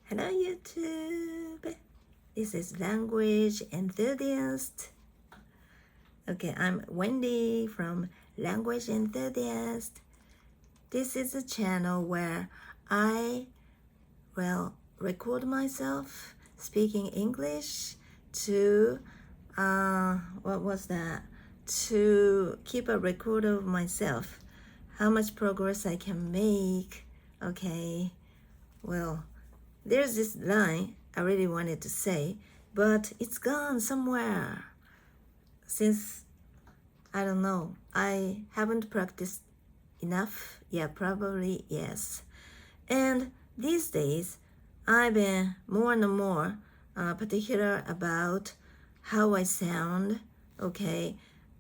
Hello YouTube, this is Language Enthusiast. Okay, I'm Wendy from Language Enthusiast. This is a channel where I record myself speaking English to to keep a record of myself, how much progress I can make. Okay, well, there's this line I really wanted to say, but it's gone somewhere. Since, I don't know, I haven't practiced enough. Yeah, probably yes. And these days, I've been more and more particular about how I sound. Okay,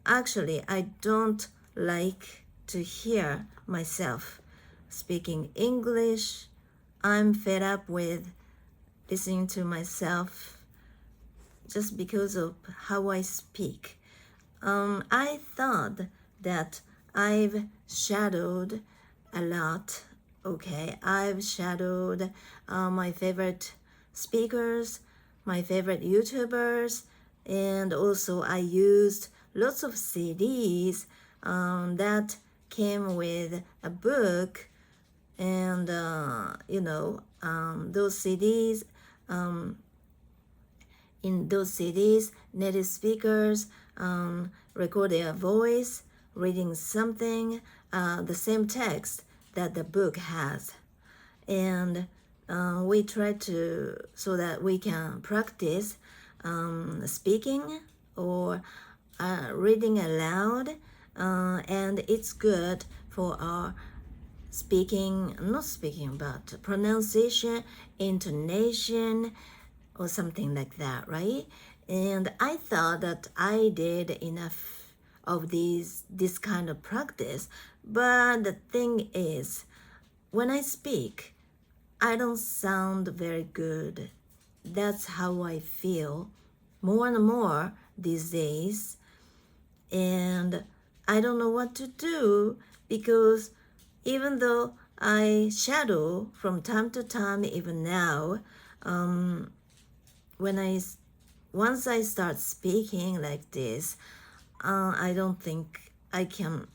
actually, I don't like to hear myself speaking English. I'm fed up with listening to myself just because of how I speak. I thought that I've shadowed a lot. Okay, I've shadowed my favorite speakers, my favorite YouTubers, and also I used lots of CDs that came with a book, and those CDs. In those CDs, native speakers record their voice, reading something, the same text that the book has. And we try to, so that we can practice speaking or reading aloud. And it's good for our not speaking, but pronunciation, intonation, or something like that, right? And I thought that I did enough of this kind of practice, but the thing is, when I speak, I don't sound very good. That's how I feel more and more these days. And I don't know what to do, because even though I shadow from time to time, even now, once I start speaking like this, I don't think I can.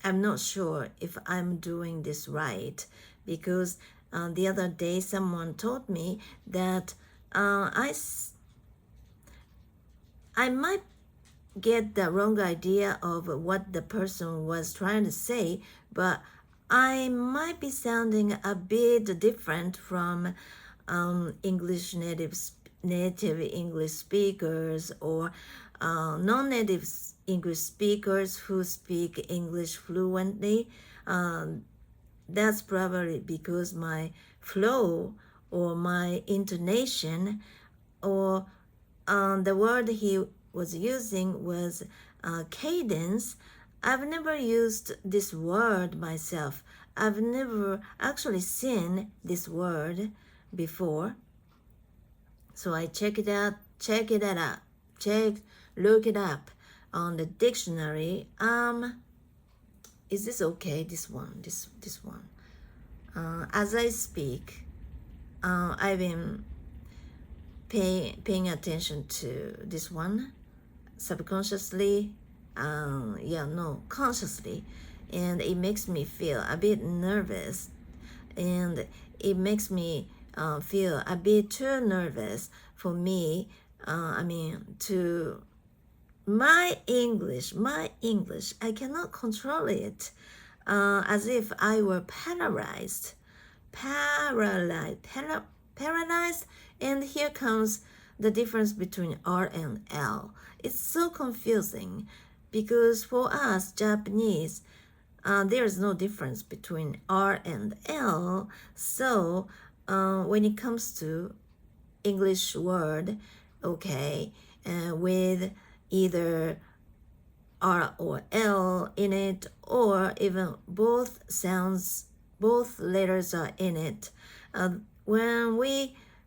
I'm not sure if I'm doing this right, because the other day someone told me that I might get the wrong idea of what the person was trying to say, but I might be sounding a bit different from English native English speakers, or non-native English speakers who speak English fluently. That's probably because my flow or my intonation, or the word he was using was cadence. I've never used this word myself. I've never actually seen this word before. So I look it up on the dictionary. Is this okay? This one. As I speak, I've been paying attention to this one subconsciously, consciously, and it makes me feel a bit nervous, and it makes me feel a bit too nervous for me. To my English, I cannot control it, as if I were paralyzed. And here comes the difference between R and L. It's so confusing, because for us Japanese, there is no difference between R and L. So when it comes to English word, okay, with either R or L in it, or even both letters are in it.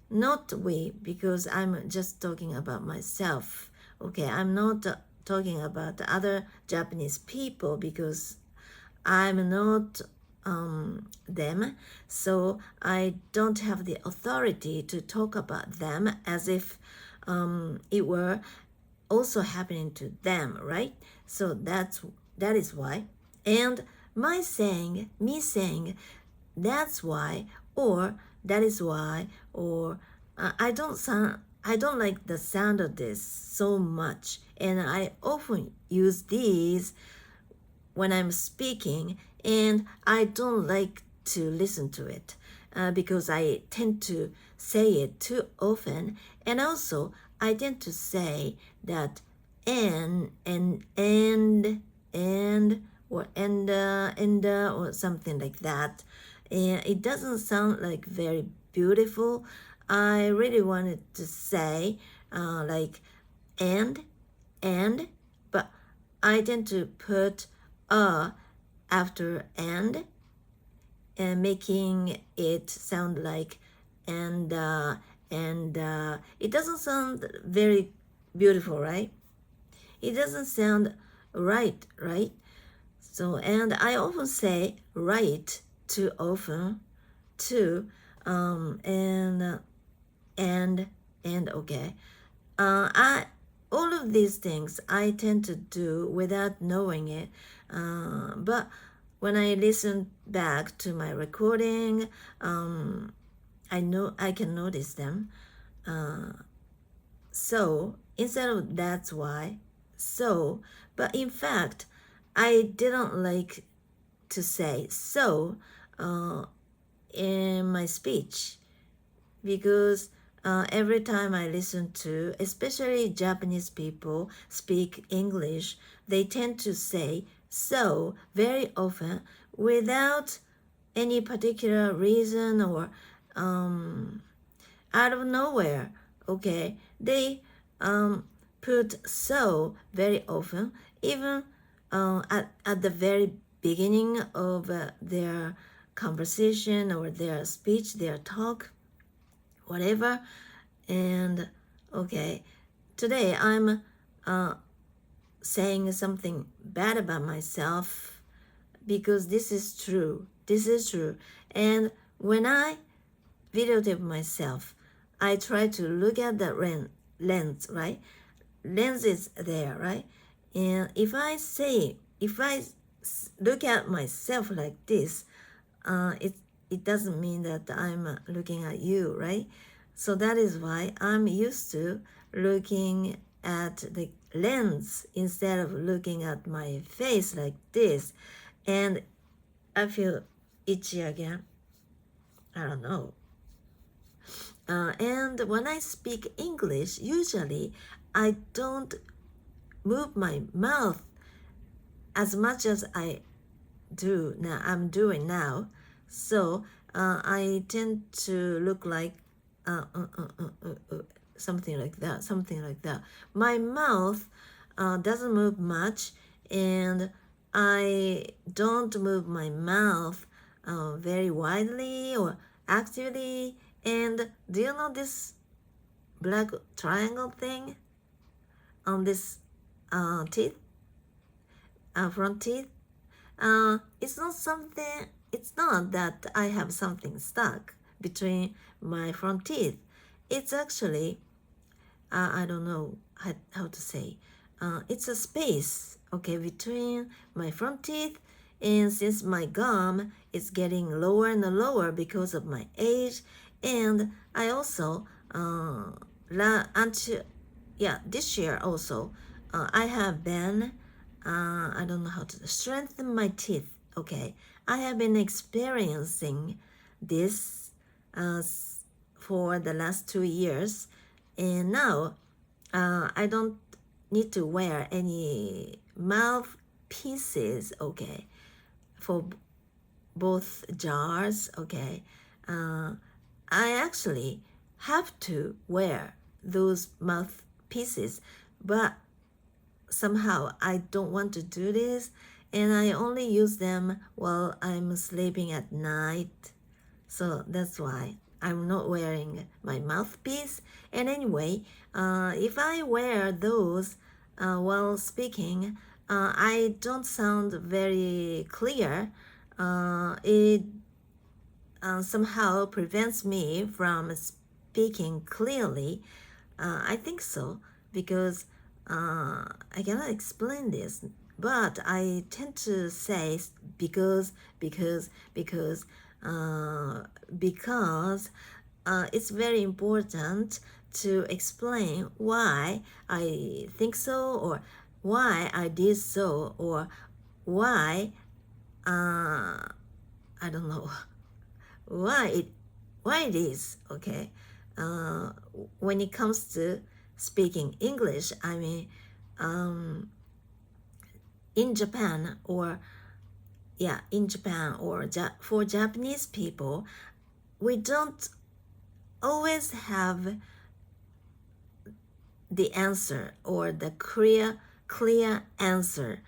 Not we, because I'm just talking about myself. Okay, I'm not talking about the other Japanese people, because I'm not them, so I don't have the authority to talk about them as if it were also happening to them, right? So that is why. And me saying that's why, or that is why, or I don't like the sound of this so much, and I often use these when I'm speaking, and I don't like to listen to it because I tend to say it too often, and also I tend to say that and or and or something like that, and it doesn't sound like very beautiful. I really wanted to say like and and, but I tend to put after and making it sound like and it doesn't sound very beautiful, right? It doesn't sound right? So, and I often say right too often too, and okay. I all of these things I tend to do without knowing it, but when I listen back to my recording, I know I can notice them. So instead of that's why, so, but in fact, I didn't like to say so in my speech because every time I listen to, especially Japanese people speak English, they tend to say so very often without any particular reason or out of nowhere. Okay, they put so very often, even at the very beginning of their conversation or their speech, their talk, whatever. And okay, today I'm saying something bad about myself because this is true. This is true. And when I videotape myself, I try to look at the lens, right? Lens is there, right? And if I look at myself like this, it doesn't mean that I'm looking at you, right? So that is why I'm used to looking at the lens instead of looking at my face like this. And I feel itchy again. I don't know. And when I speak English, usually I don't move my mouth as much as I'm doing now. So I tend to look like something like that. My mouth doesn't move much, and I don't move my mouth very widely or actively. And do you know this black triangle thing on this teeth, front teeth? It's not that I have something stuck between my front teeth. It's actually, I don't know how to say, it's a space, okay, between my front teeth, and since my gum is getting lower and lower because of my age, and I also, this year also, I have been I don't know how to strengthen my teeth. Okay, I have been experiencing this for the last 2 years, and now I don't need to wear any mouthpieces. Okay, for both jars. Okay, I actually have to wear those mouthpieces, but somehow I don't want to do this, and I only use them while I'm sleeping at night. So that's why I'm not wearing my mouthpiece. And anyway, if I wear those while speaking, I don't sound very clear it somehow prevents me from speaking clearly. I think so, because I cannot explain this, but I tend to say because, uh, because it's very important to explain why I think so, or why I did so, or why I don't know why it is, okay. uh, when it comes to speaking English, I mean, in Japan, or for Japanese people, we don't always have the answer, or the clear answer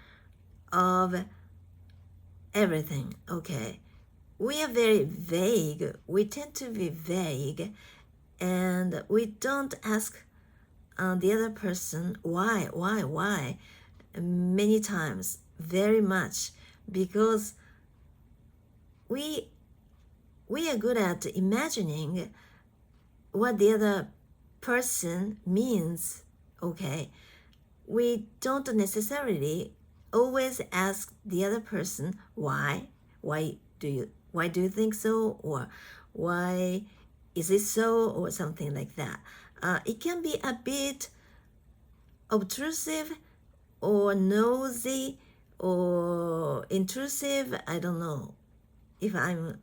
of everything, okay. We are very vague. We tend to be vague, and we don't ask the other person why many times, very much, because we are good at imagining what the other person means, okay. We don't necessarily always ask the other person why do you think so, or why is it so, or something like that. It can be a bit obtrusive, or nosy, or intrusive. I don't know if I'm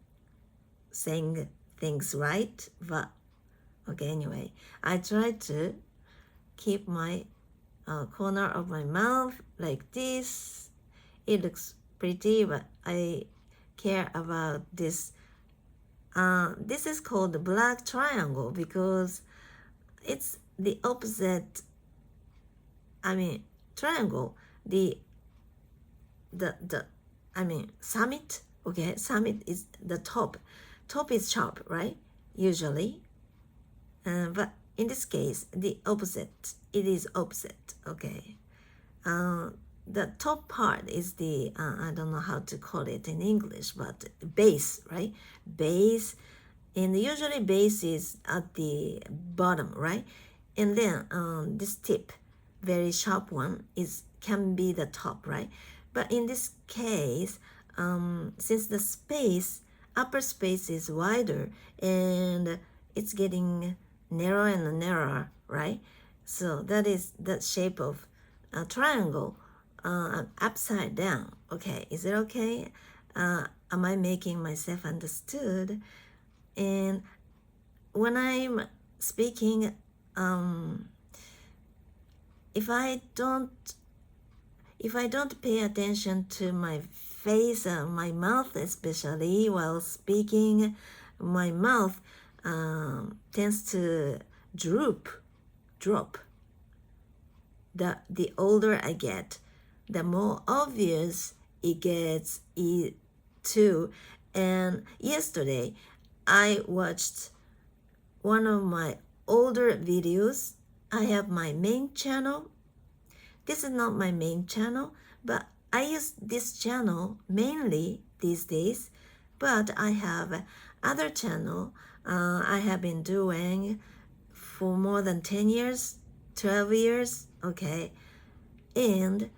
saying things right, but okay, anyway, I try to keep my corner of my mouth like this. It looks pretty, but I care about this. This is called the black triangle, because it's the opposite. I mean, triangle. The I mean, summit. Okay, summit is the top. Top is sharp, right? Usually, but in this case, the opposite. It is opposite. Okay. The top part is the I don't know how to call it in English, but base, right? Base, and usually base is at the bottom, right? And then this tip, very sharp one, can be the top, right? But in this case, since the upper space is wider, and it's getting narrower and narrower, right? So that is the shape of a triangle, upside down. Okay, is it okay? Am I making myself understood? And when I'm speaking, if I don't pay attention to my face, my mouth, especially while speaking, my mouth tends to drop. The older I get, the more obvious it gets too. And yesterday, I watched one of my older videos. I have my main channel. This is not my main channel, but I use this channel mainly these days. But I have other channel I have been doing for more than 10 years, 12 years, okay. And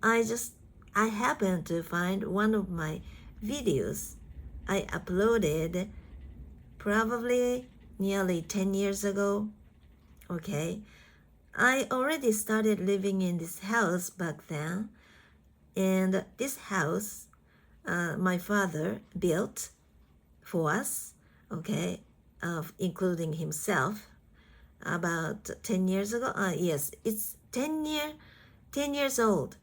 I happened to find one of my videos I uploaded probably nearly 10 years ago, okay. I already started living in this house back then, and this house my father built for us, okay, including himself, about 10 years ago. Yes, it's 10 years old,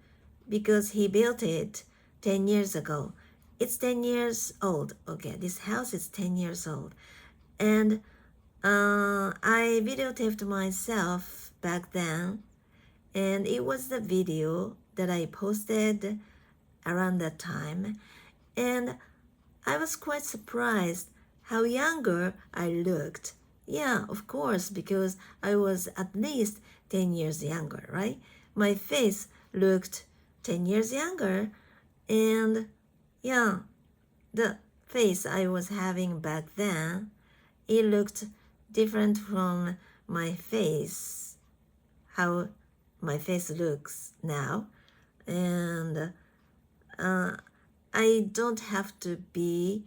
because he built it 10 years ago. It's 10 years old. Okay, this house is 10 years old. And I videotaped myself back then, and it was the video that I posted around that time. And I was quite surprised how younger I looked. Yeah, of course, because I was at least 10 years younger, right? My face looked 10 years younger, and yeah, the face I was having back then, it looked different from my face, how my face looks now. And I don't have to be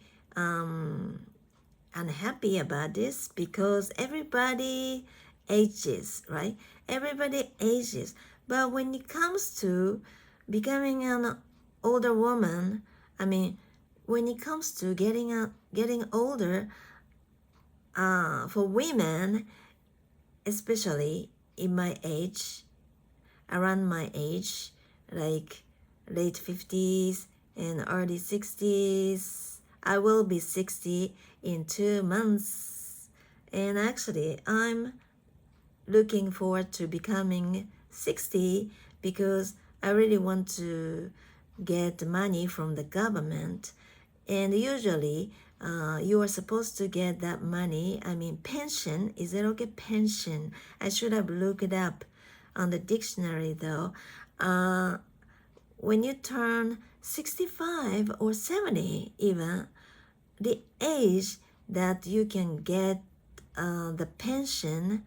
unhappy about this because everybody ages, right? Everybody ages. But when it comes to becoming an older woman, I mean, when it comes to getting older, for women, especially in my age, around my age, like late 50s and early 60s. I will be 60 in 2 months. And actually, I'm looking forward to becoming 60 because I really want to get money from the government. And usually, you are supposed to get that money. I mean, pension. Is it okay? Pension. I should have looked it up on the dictionary though. When you turn 65 or 70, even, the age that you can get the pension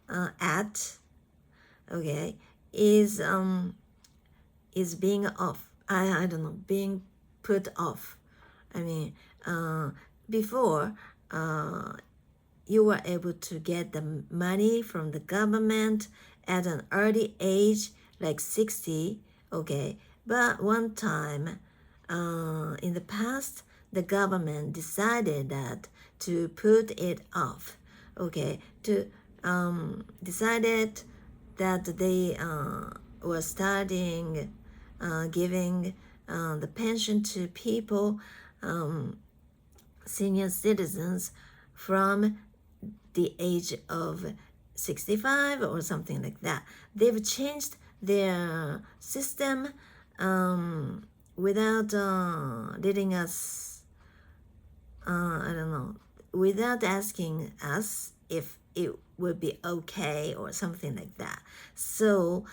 at, okay, is being off. I don't know, being put off. I mean, before, you were able to get the money from the government at an early age, like 60, okay. But one time, in the past, the government decided that to put it off, okay, to decided that they were starting giving the pension to people, senior citizens, from the age of 65 or something like that. They've changed their system without letting us, I don't know, without asking us if it would be okay or something like that. So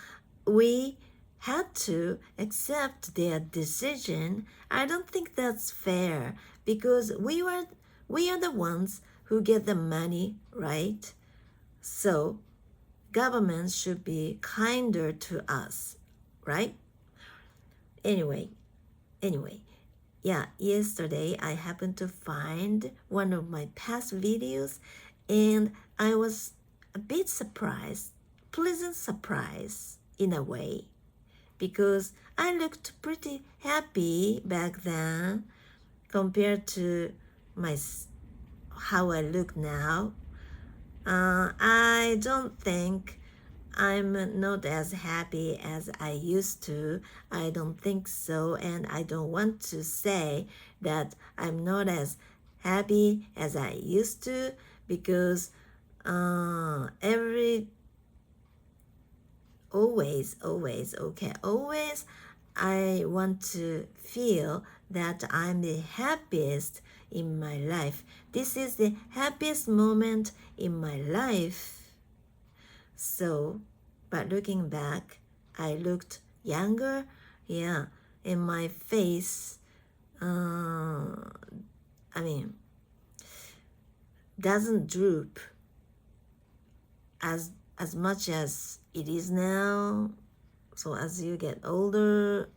we had to accept their decision. I don't think that's fair because we are the ones who get the money, right? So government should be kinder to us, right? Anyway, yeah, yesterday I happened to find one of my past videos and I was a bit surprised, pleasant surprise in a way, because I looked pretty happy back then compared to how I look now. I don't think I'm not as happy as I used to. I don't think so, and I don't want to say that I'm not as happy as I used to because always I want to feel that I'm the happiest in my life. This is the happiest moment in my life. So, but looking back, I looked younger, yeah, and my face, I mean, doesn't droop as much as it is now. So as you get older,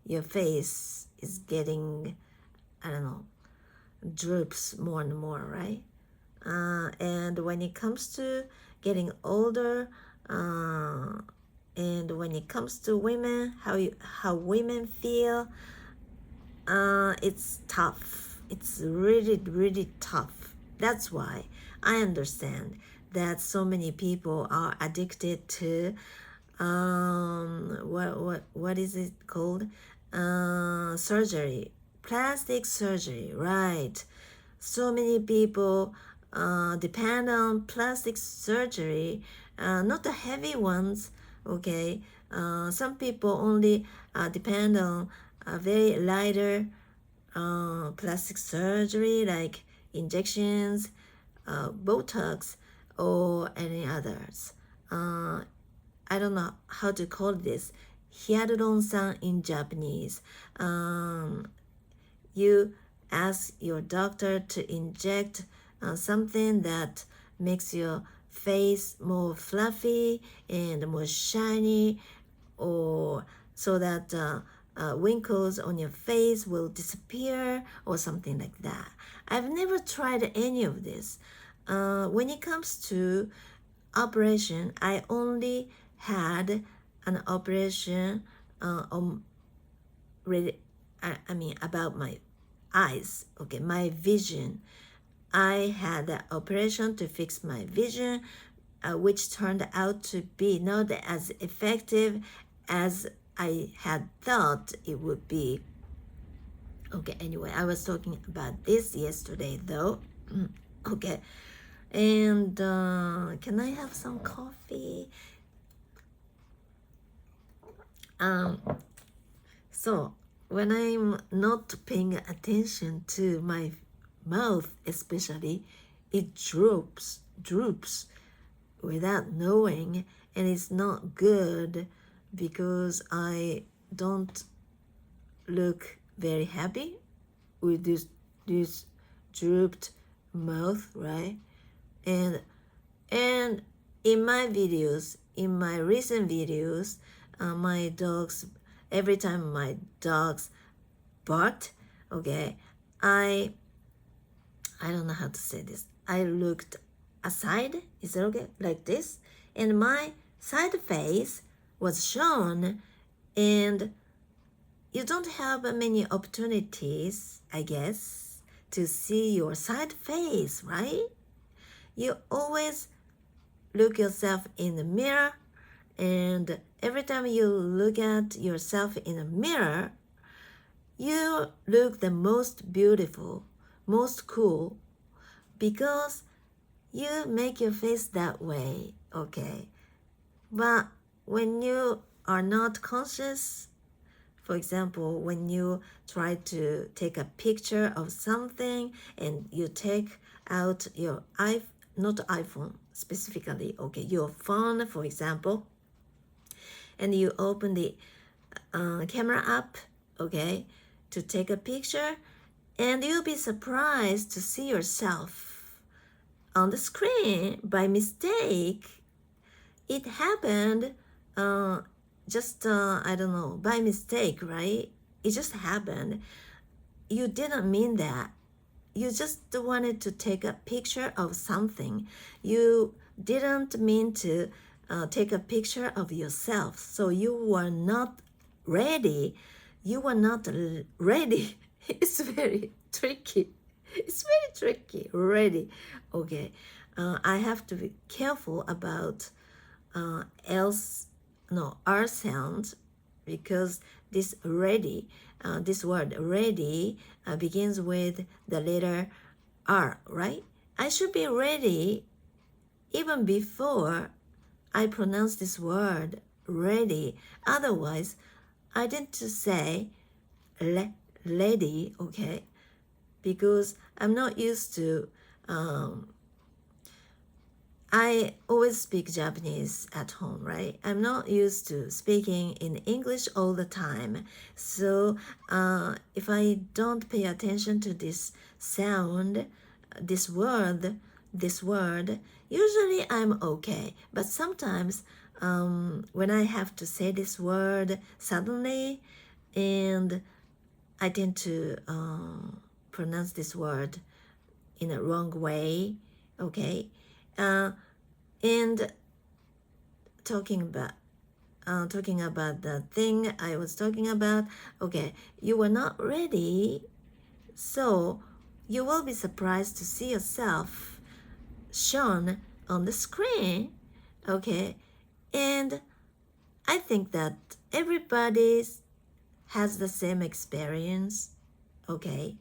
your face is getting, I don't know, droops more and more, right? And when it comes to getting older, and when it comes to women, how women feel, it's tough. It's really tough. That's why I understand that so many people are addicted to what is it called? Surgery, plastic surgery, right? So many people depend on plastic surgery, not the heavy ones, okay? Some people only depend on a very lighter plastic surgery like injections, Botox, or any others. I don't know how to call this. Hyaluron-san in Japanese. you ask your doctor to inject something that makes your face more fluffy and more shiny, or so that wrinkles on your face will disappear or something like that. I've never tried any of this. When it comes to operation, I only had an operation about my eyes, okay, my vision. I had an operation to fix my vision, which turned out to be not as effective as I had thought it would be. Okay, anyway, I was talking about this yesterday though. Okay, and can I have some coffee? So when I'm not paying attention to my mouth, especially, it droops without knowing, and it's not good because I don't look very happy with this drooped mouth, right? And in my videos, in my recent videos, my dogs, every time my dogs barked, okay, I don't know how to say this. I looked aside, is it okay? Like this, and my side face was shown, and you don't have many opportunities, I guess, to see your side face, right? You always look yourself in the mirror, and every time you look at yourself in the mirror, you look the most beautiful, most cool, because you make your face that way, okay? But when you are not conscious, for example, when you try to take a picture of something and you take out your not iPhone specifically, okay, your phone, for example, and you open the camera up, okay, to take a picture, and you'll be surprised to see yourself on the screen by mistake. It happened I don't know, by mistake, right? It just happened. You didn't mean that. You just wanted to take a picture of something. You didn't mean to take a picture of yourself. So you were not ready. You were not ready. It's very tricky. It's very tricky. Ready. Okay. I have to be careful about R sound, because this ready, this word ready begins with the letter R, right? I should be ready even before I pronounce this word ready. Otherwise, I need to say lady, okay? Because I'm not used to I always speak Japanese at home, right? I'm not used to speaking in English all the time. So if I don't pay attention to this sound, this word, usually I'm okay. But sometimes when I have to say this word suddenly, and I tend to pronounce this word in a wrong way, okay? And talking about the thing I was talking about, okay, you were not ready, so you will be surprised to see yourself shown on the screen, okay? And I think that everybody has the same experience, okay?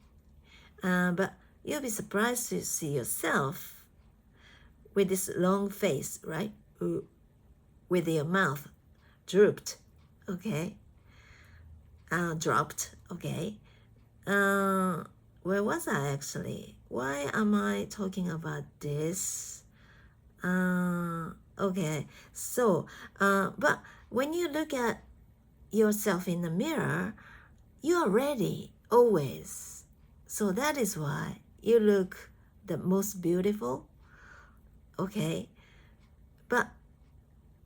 But you'll be surprised to see yourself with this long face, right? With your mouth drooped, okay? Dropped, okay? Where was I actually? Why am I talking about this? Okay, so, but when you look at yourself in the mirror, you are ready, always. So that is why you look the most beautiful, okay? But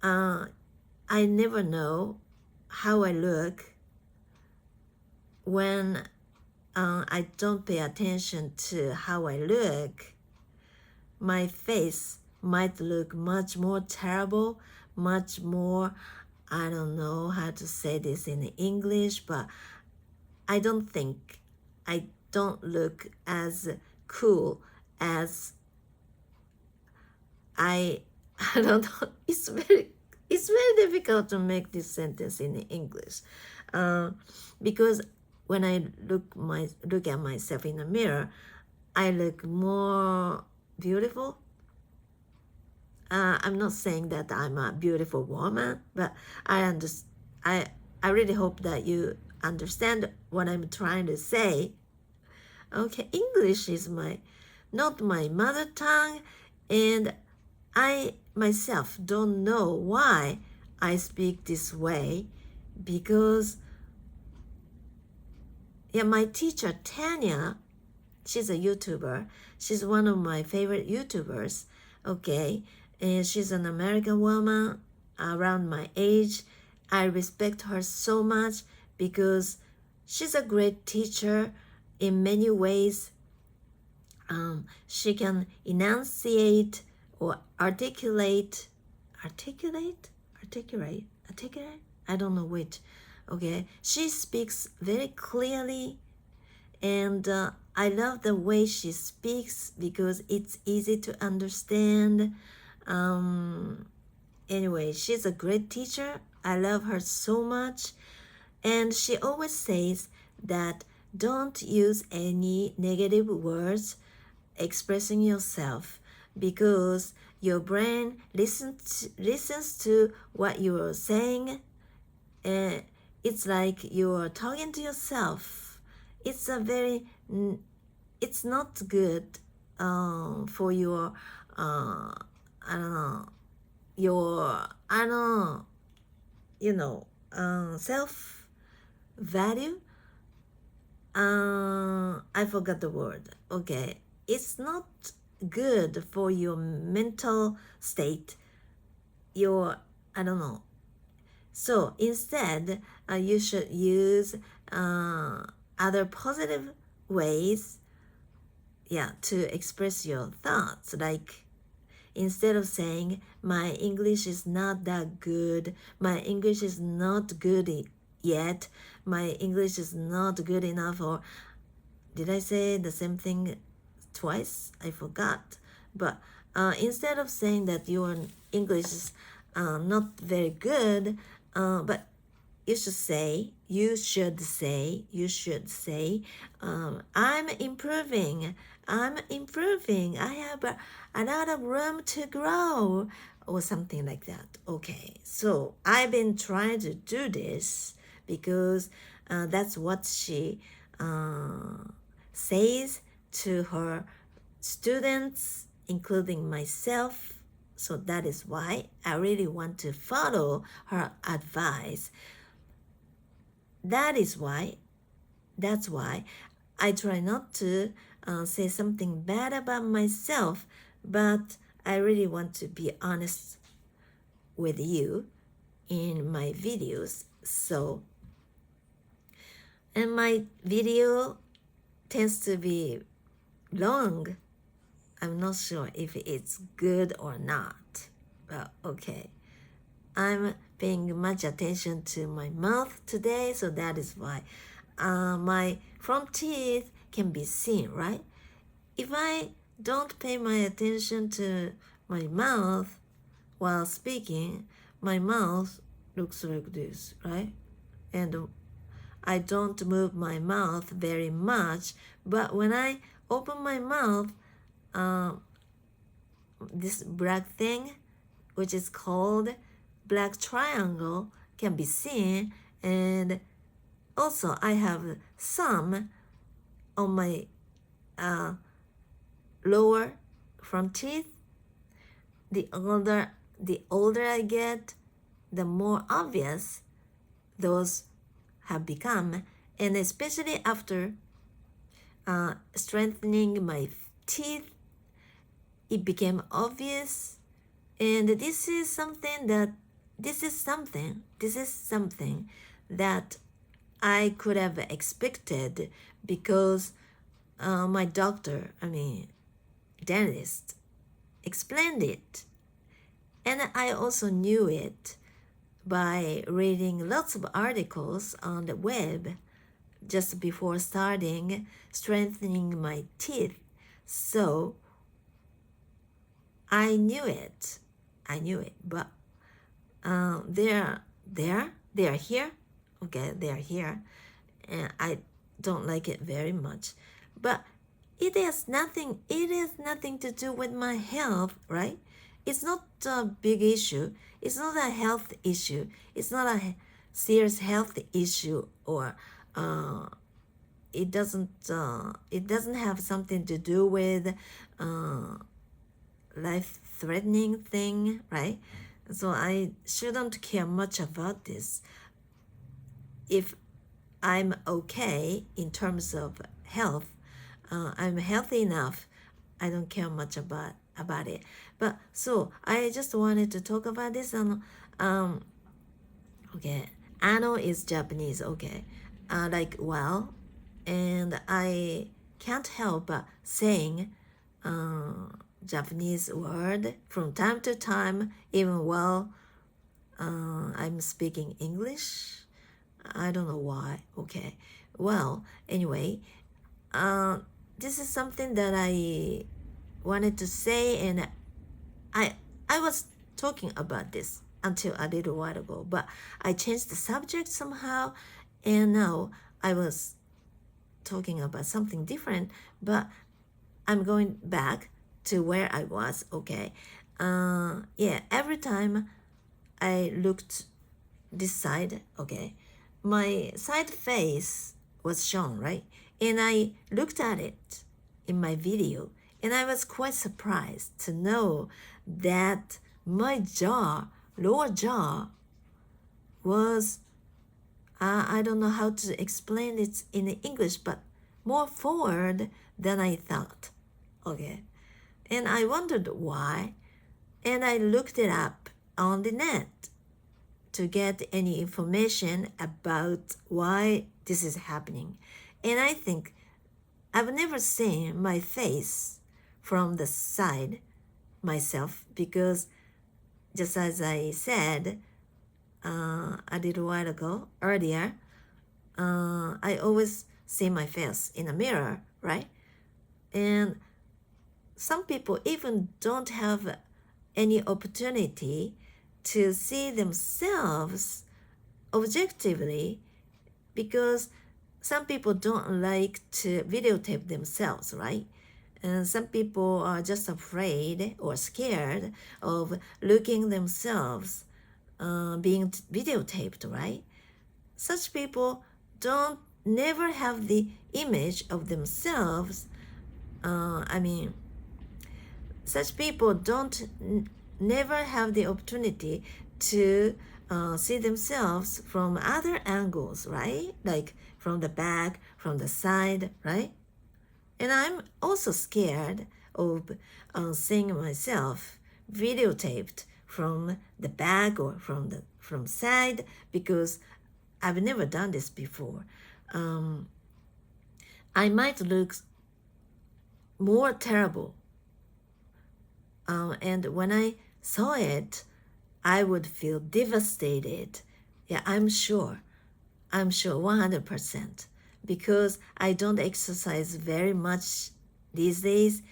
I never know how I look when I don't pay attention to how I look. My face might look much more terrible, much more, I don't know how to say this in English, but I don't look as cool as I I don't know. It's very difficult to make this sentence in English, because when I look at myself in the mirror, I look more beautiful. I'm not saying that I'm a beautiful woman, but I I really hope that you understand what I'm trying to say. Okay, English is not my mother tongue, and I myself don't know why I speak this way, because my teacher Tanya, she's a YouTuber. She's one of my favorite YouTubers. Okay, and she's an American woman around my age. I respect her so much because she's a great teacher in many ways. She can enunciate or articulate. I don't know which. Okay, she speaks very clearly, and I love the way she speaks because it's easy to understand. Anyway, she's a great teacher. I love her so much. And she always says that don't use any negative words expressing yourself, because your brain listens to what you are saying. It's like you're talking to yourself. It's not good for your self value. I forgot the word. Okay, it's not good for your mental state. So instead, you should use other positive ways, to express your thoughts. Like, instead of saying, my English is not that good, my English is not good yet, my English is not good enough, or did I say the same thing twice? I forgot. But instead of saying that your English is not very good, but you should say, I'm improving. I have a lot of room to grow, or something like that. Okay, so I've been trying to do this because that's what she says to her students, including myself. So that is why I really want to follow her advice. That's why I try not to say something bad about myself, but I really want to be honest with you in my videos. So, and my video tends to be long. I'm not sure if it's good or not, but okay. I'm paying much attention to my mouth today, so that is why my front teeth can be seen, right? If I don't pay my attention to my mouth while speaking, my mouth looks like this, right? And I don't move my mouth very much, but when I open my mouth, this black thing, which is called black triangle, can be seen. And also I have some on my lower front teeth. The older I get, the more obvious those have become, and especially after strengthening my teeth, it became obvious. And this is something that I could have expected because my doctor, dentist, explained it. And I also knew it by reading lots of articles on the web just before starting strengthening my teeth. So I knew it. But they are here. Okay, they are here. And I don't like it very much. But it has nothing to do with my health, right? It's not a big issue. It's not a health issue. It's not a serious health issue, or it doesn't have something to do with life-threatening thing, right? So I shouldn't care much about this. If I'm okay in terms of health, I'm healthy enough, I don't care much about it. But so I just wanted to talk about this. Okay, ano is Japanese. Okay, like well, and I can't help but saying Japanese word from time to time, even while I'm speaking English. I don't know why. Okay, well, anyway, this is something that I wanted to say, and I was talking about this until a little while ago, but I changed the subject somehow, and now I was talking about something different, but I'm going back to where I was. Okay, yeah, every time I looked this side, okay, my side face was shown, right? And I looked at it in my video, and I was quite surprised to know that my lower jaw, was, I don't know how to explain it in English, but more forward than I thought. Okay. And I wondered why, and I looked it up on the net to get any information about why this is happening. And I think I've never seen my face from the side myself, because just as I said a little while ago, earlier, I always see my face in a mirror, right? And some people even don't have any opportunity to see themselves objectively, because some people don't like to videotape themselves, right? And some people are just afraid or scared of looking themselves being videotaped, right? Such people don't never have the image of themselves. Such people don't never have the opportunity to see themselves from other angles, right? Like from the back, from the side, right? And I'm also scared of seeing myself videotaped from the back or from side, because I've never done this before. I might look more terrible. And when I saw it, I would feel devastated. Yeah, I'm sure 100%, because I don't exercise very much these days,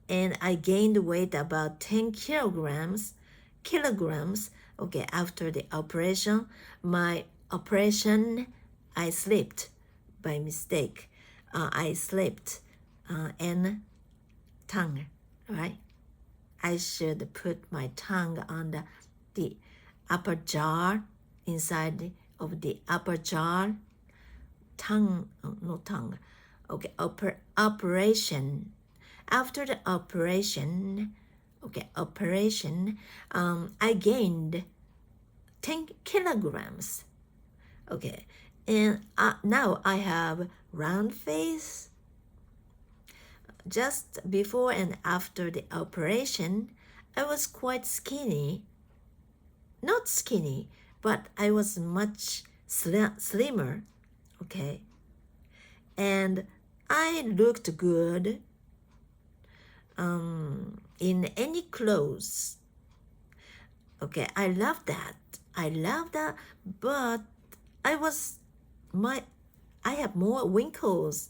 and I gained weight about 10 kilograms, okay, after the operation. My operation, I slipped by mistake. I slipped and tongue, right? I should put my tongue on the upper jaw, inside of the upper jaw. Okay, operation. After the operation, I gained 10 kilograms. Okay, and now I have round face, just before and after the operation, I was quite skinny. Not skinny, but I was much slimmer, okay? And I looked good in any clothes. Okay, I love that. I love that, but I was I have more wrinkles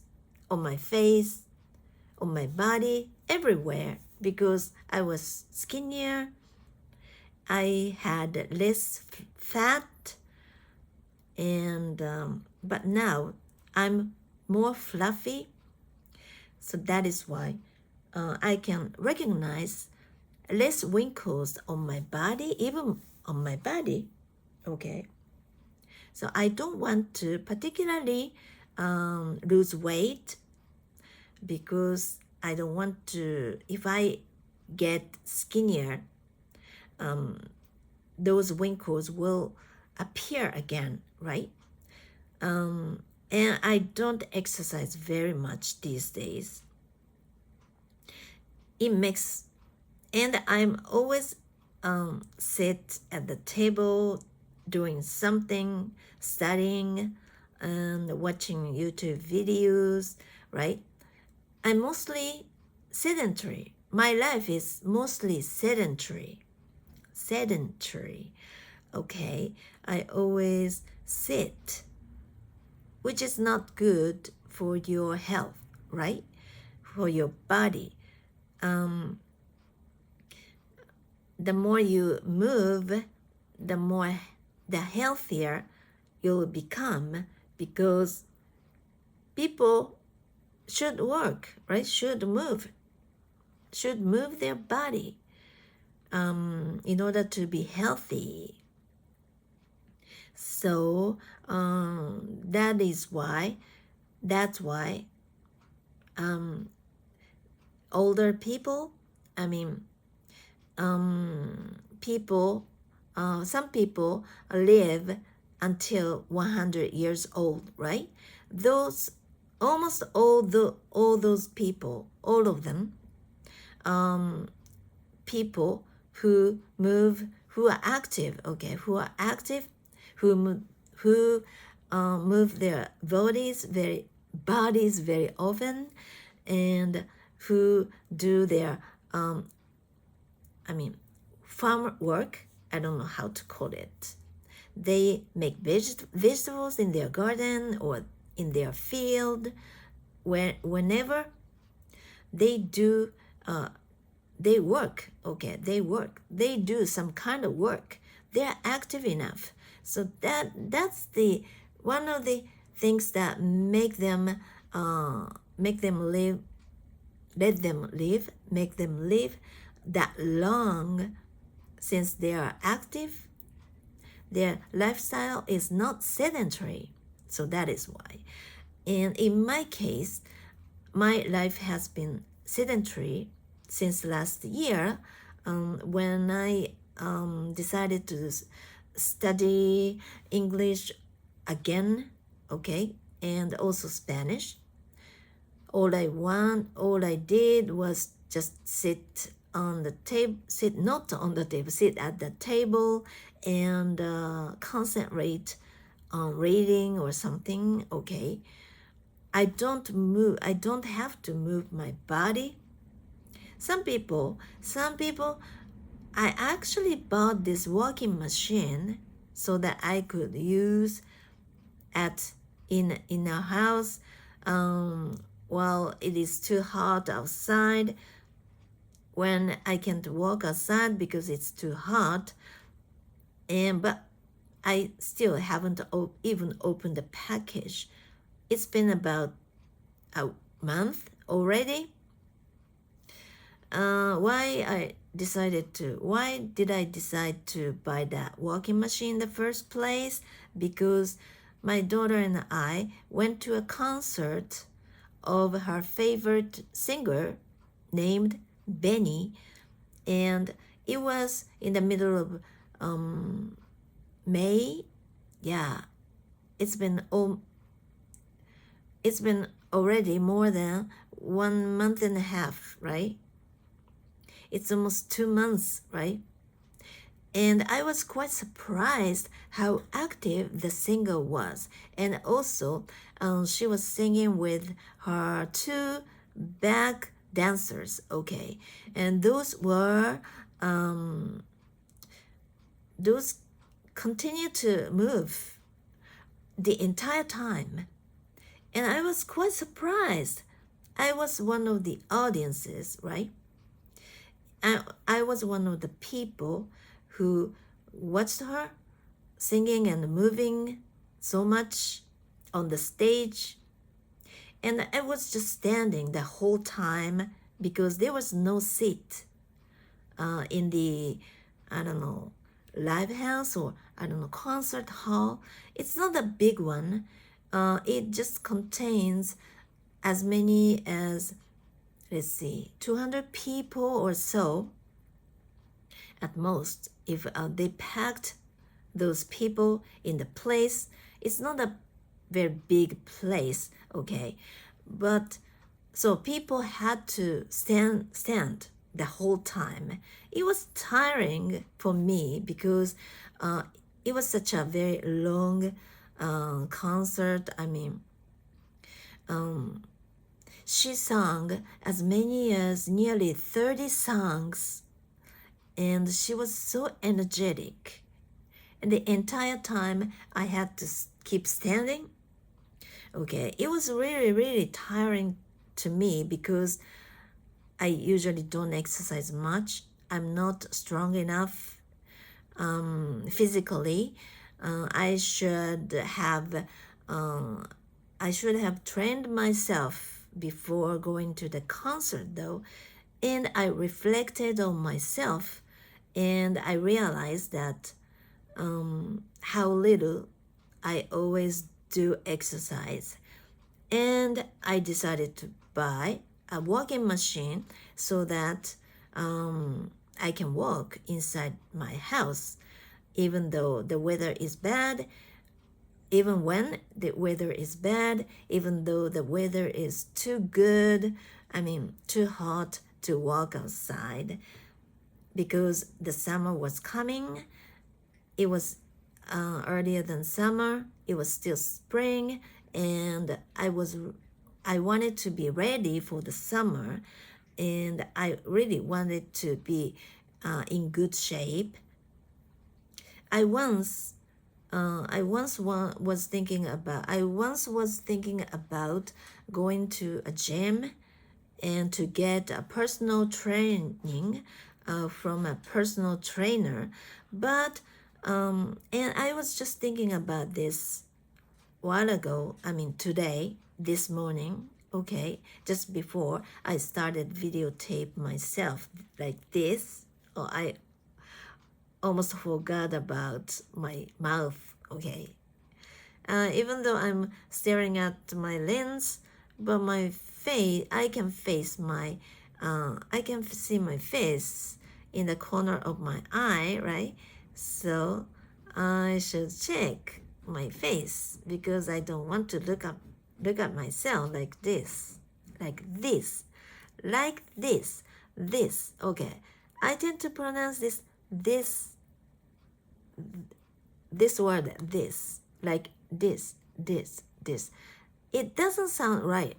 on my face, on my body, everywhere because I was skinnier. I had less fat, and but now I'm more fluffy. So that is why I can recognize less wrinkles on my body, even on my body. Okay. So I don't want to particularly lose weight because I don't want to, if I get skinnier, those wrinkles will appear again, right? And I don't exercise very much these days. It makes, and I'm always sit at the table doing something, studying, and watching YouTube videos, right? I'm mostly sedentary. My life is mostly sedentary. Okay? I always sit, which is not good for your health, right? For your body. The more you move, the healthier you'll become because people should work, right? Should move their body in order to be healthy. So that's why older people, some people live until 100 years old, right? Those almost all those people, all of them, people who are active, okay, who move their bodies very often, and who do their farm work. I don't know how to call it. They make vegetables in their garden or in their field. Whenever they do, they work. Okay, they do some kind of work. They're active enough. So that's the one of the things that make them live that long. Since they are active, their lifestyle is not sedentary. So that is why. And in my case, my life has been sedentary since last year, when I decided to study English again, okay, and also Spanish. All I did was just sit at the table and concentrate on reading or something, okay. I don't have to move my body. Some people, I actually bought this walking machine so that I could use in our house while it is too hot outside, when I can't walk outside because it's too hot. But I still haven't even opened the package. It's been about a month already. Why did I decide to buy that walking machine in the first place? Because my daughter and I went to a concert of her favorite singer named Benny, and it was in the middle of May. Yeah, it's been already more than 1 month and a half, right? It's almost 2 months, right? And I was quite surprised how active the singer was. And also, she was singing with her two back dancers, okay? And those continued to move the entire time. And I was quite surprised. I was one of the audiences, right? I was one of the people who watched her singing and moving so much on the stage. And I was just standing the whole time because there was no seat in the, I don't know, live house or, I don't know, concert hall. It's not a big one. It just contains as many as, let's see, 200 people or so at most. If they packed those people in the place, it's not a very big place, okay? But so people had to stand the whole time. It was tiring for me because it was such a very long concert. I mean, she sang as many as nearly 30 songs, and she was so energetic. And the entire time I had to keep standing. Okay, it was really, really tiring to me because I usually don't exercise much. I'm not strong enough physically. I should have trained myself before going to the concert though, and I reflected on myself, and I realized that how little I always do exercise. And I decided to buy a walking machine so that I can walk inside my house even though the weather is bad, even when the weather is bad, even though the weather is too good, I mean too hot to walk outside, because the summer was coming. It was earlier than summer. It was still spring, and I wanted to be ready for the summer, and I really wanted to be in good shape. I once was thinking about going to a gym and to get a personal training from a personal trainer, but and I was just thinking about this a while ago. I mean today, this morning, okay, just before I started videotape myself like this. Oh, I almost forgot about my mouth, okay. Even though I'm staring at my lens, but my face, I can see my face in the corner of my eye, right? So I should check my face because I don't want to look at myself like this, this. Okay, I tend to pronounce this word, this, like this. It doesn't sound right?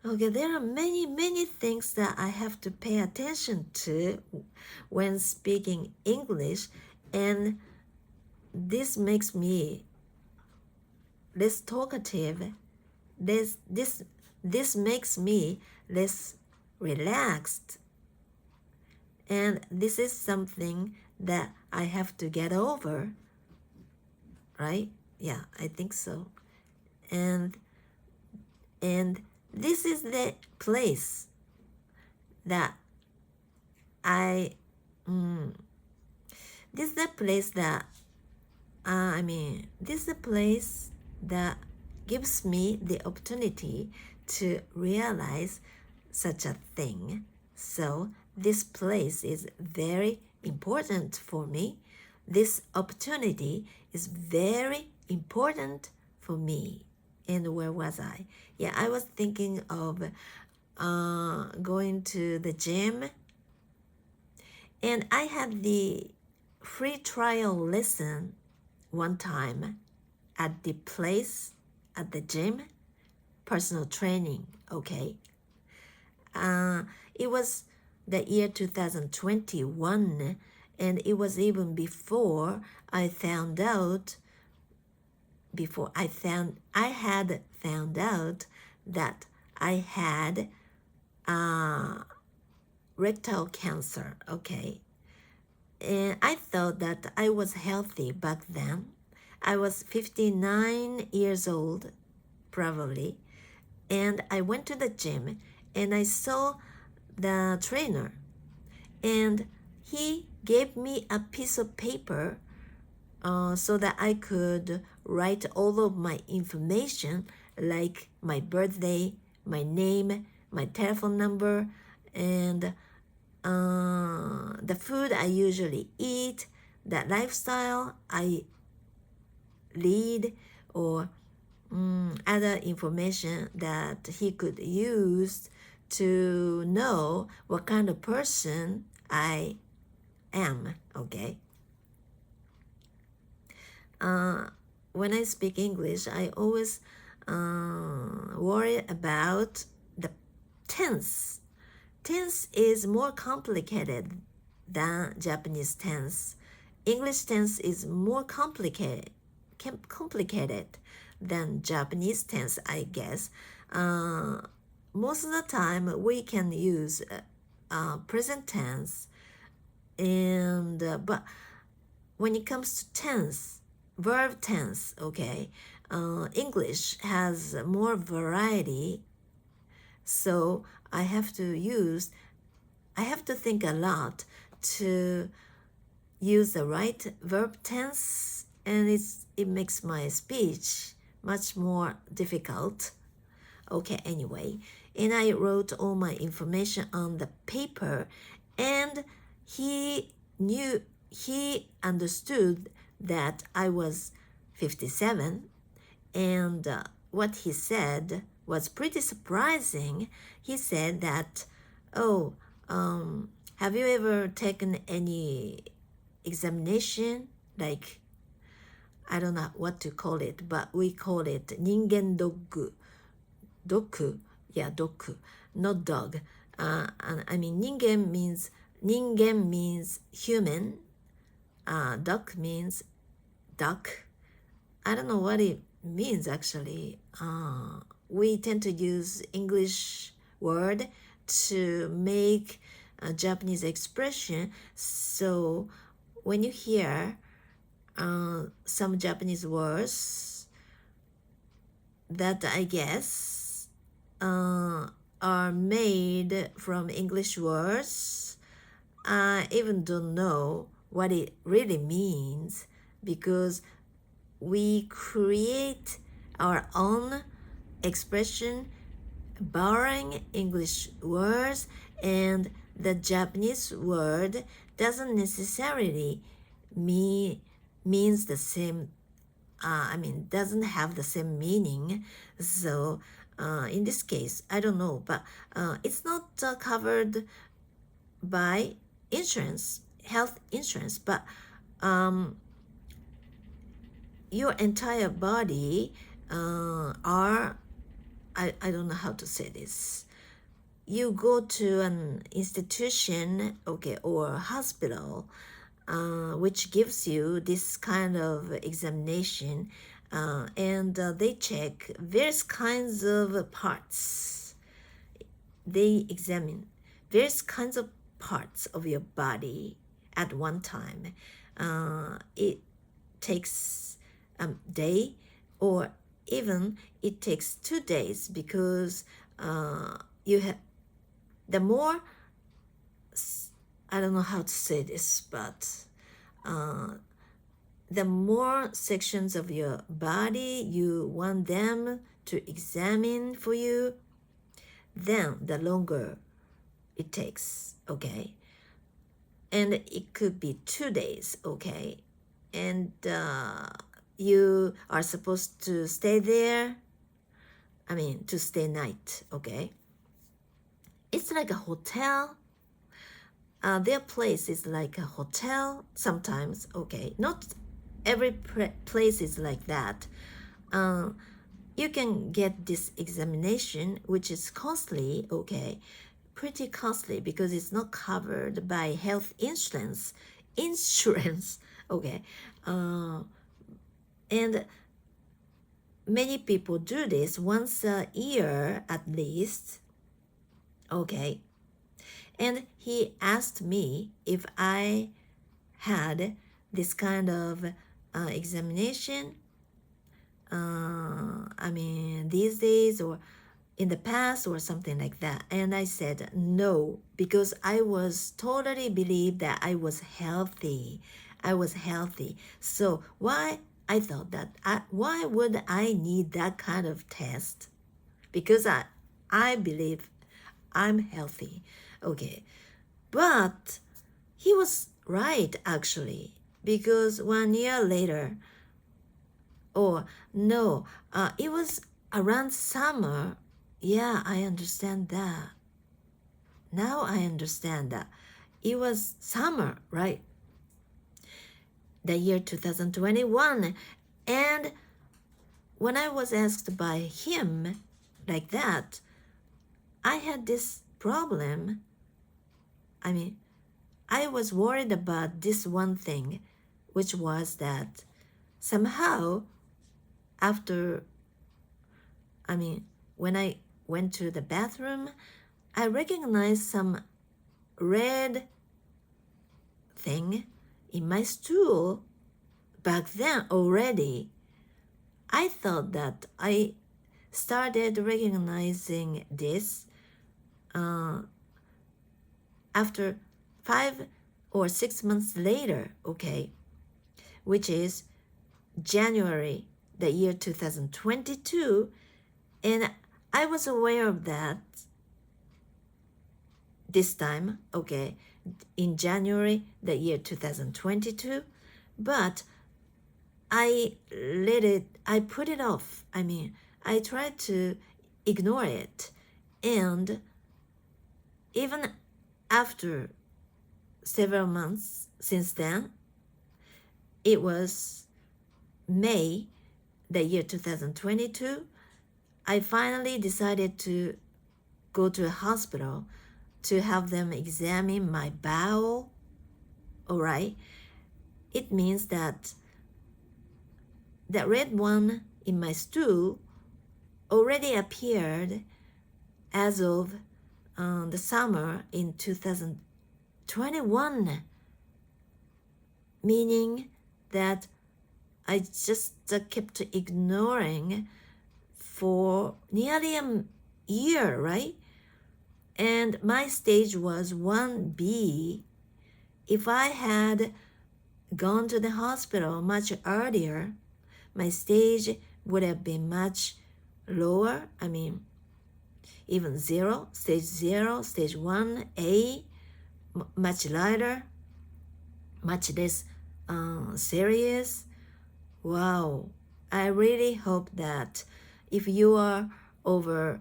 Okay, there are many things that I have to pay attention to when speaking English, and this makes me less talkative. This makes me less relaxed. And this is something that I have to get over, right? Yeah, I think so. And this is the place that this is the place that gives me the opportunity to realize such a thing. So this place is very important for me. This opportunity is very important for me. And where was I? Yeah, I was thinking of going to the gym, and I had the free trial lesson one time at the place, at the gym, personal training, okay? It was the year 2021, and it was even before I found out, I had found out that I had rectal cancer, okay? And I thought that I was healthy back then. I was 59 years old, probably, and I went to the gym and I saw the trainer, and he gave me a piece of paper so that I could write all of my information, like my birthday, my name, my telephone number, and the food I usually eat, the lifestyle I lead, or other information that he could use to know what kind of person I am, okay? When I speak English, I always worry about the tense. Tense is more complicated than Japanese tense. English tense is more complicated than Japanese tense, I guess. Most of the time, we can use present tense, and but when it comes to tense, verb tense, okay, English has more variety, so I have to think a lot to use the right verb tense, and it makes my speech much more difficult. Okay, anyway, and I wrote all my information on the paper, and he understood that I was 57, and what he said was pretty surprising. He said that, oh, have you ever taken any examination, like, I don't know what to call it, but we call it ningen dogu. Doku, yeah, doku, not dog. And I mean, ningen means human. Duck means duck. I don't know what it means actually. We tend to use English word to make a Japanese expression. So when you hear some Japanese words that I guess are made from English words, I even don't know what it really means, because we create our own expression borrowing English words, and the Japanese word doesn't necessarily means the same. Doesn't have the same meaning. So in this case, I don't know, but it's not covered by insurance, health insurance, but your entire body I don't know how to say this. You go to an institution, okay, or hospital, which gives you this kind of examination, and they check various kinds of parts. They examine various kinds of parts of your body at one time. It takes a day, or even it takes 2 days, because you have the more, I don't know how to say this, but the more sections of your body you want them to examine for you, then the longer it takes, okay? And it could be 2 days, okay? And you are supposed to stay there. I mean, to stay night, okay? It's like a hotel. Their place is like a hotel sometimes, okay? Not every place is like that. You can get this examination, which is costly, okay? Pretty costly because it's not covered by health insurance. Okay? And many people do this once a year at least, okay? And he asked me if I had this kind of examination, I mean, these days or in the past or something like that. And I said no, because I was totally believed that I was healthy. I was healthy. So why I thought that, why would I need that kind of test? Because I believe I'm healthy. Okay. But he was right, actually, because 1 year later, or no, it was around summer. Yeah, I understand that. Now I understand that. It was summer, right? The year 2021. And when I was asked by him like that, I had this problem. I mean, I was worried about this one thing, which was that somehow after, when I went to the bathroom, I recognized some red thing in my stool back then already. I thought that I started recognizing this after 5 or 6 months later, okay, which is January, the year 2022, and I was aware of that this time, okay, in January, the year 2022, but I put it off. I tried to ignore it, and even after several months since then, it was May, the year 2022, I finally decided to go to a hospital to have them examine my bowel. All right. It means that the red one in my stool already appeared as of the summer in 2021, meaning that I just kept ignoring for nearly a year, right? And my stage was 1B. If I had gone to the hospital much earlier, my stage would have been much lower. Even stage 1A, much lighter, much less serious. Wow. I really hope that if you are over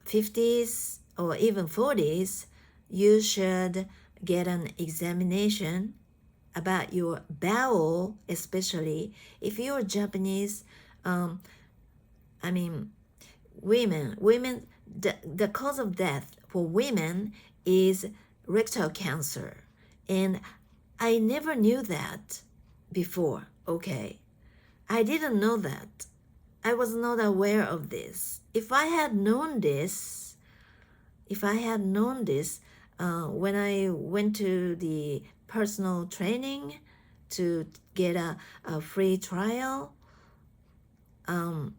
50s or even 40s, you should get an examination about your bowel, especially if you're Japanese. Women, the cause of death for women is rectal cancer. And I never knew that before, okay? I didn't know that. I was not aware of this. If I had known this, when I went to the personal training to get a free trial, and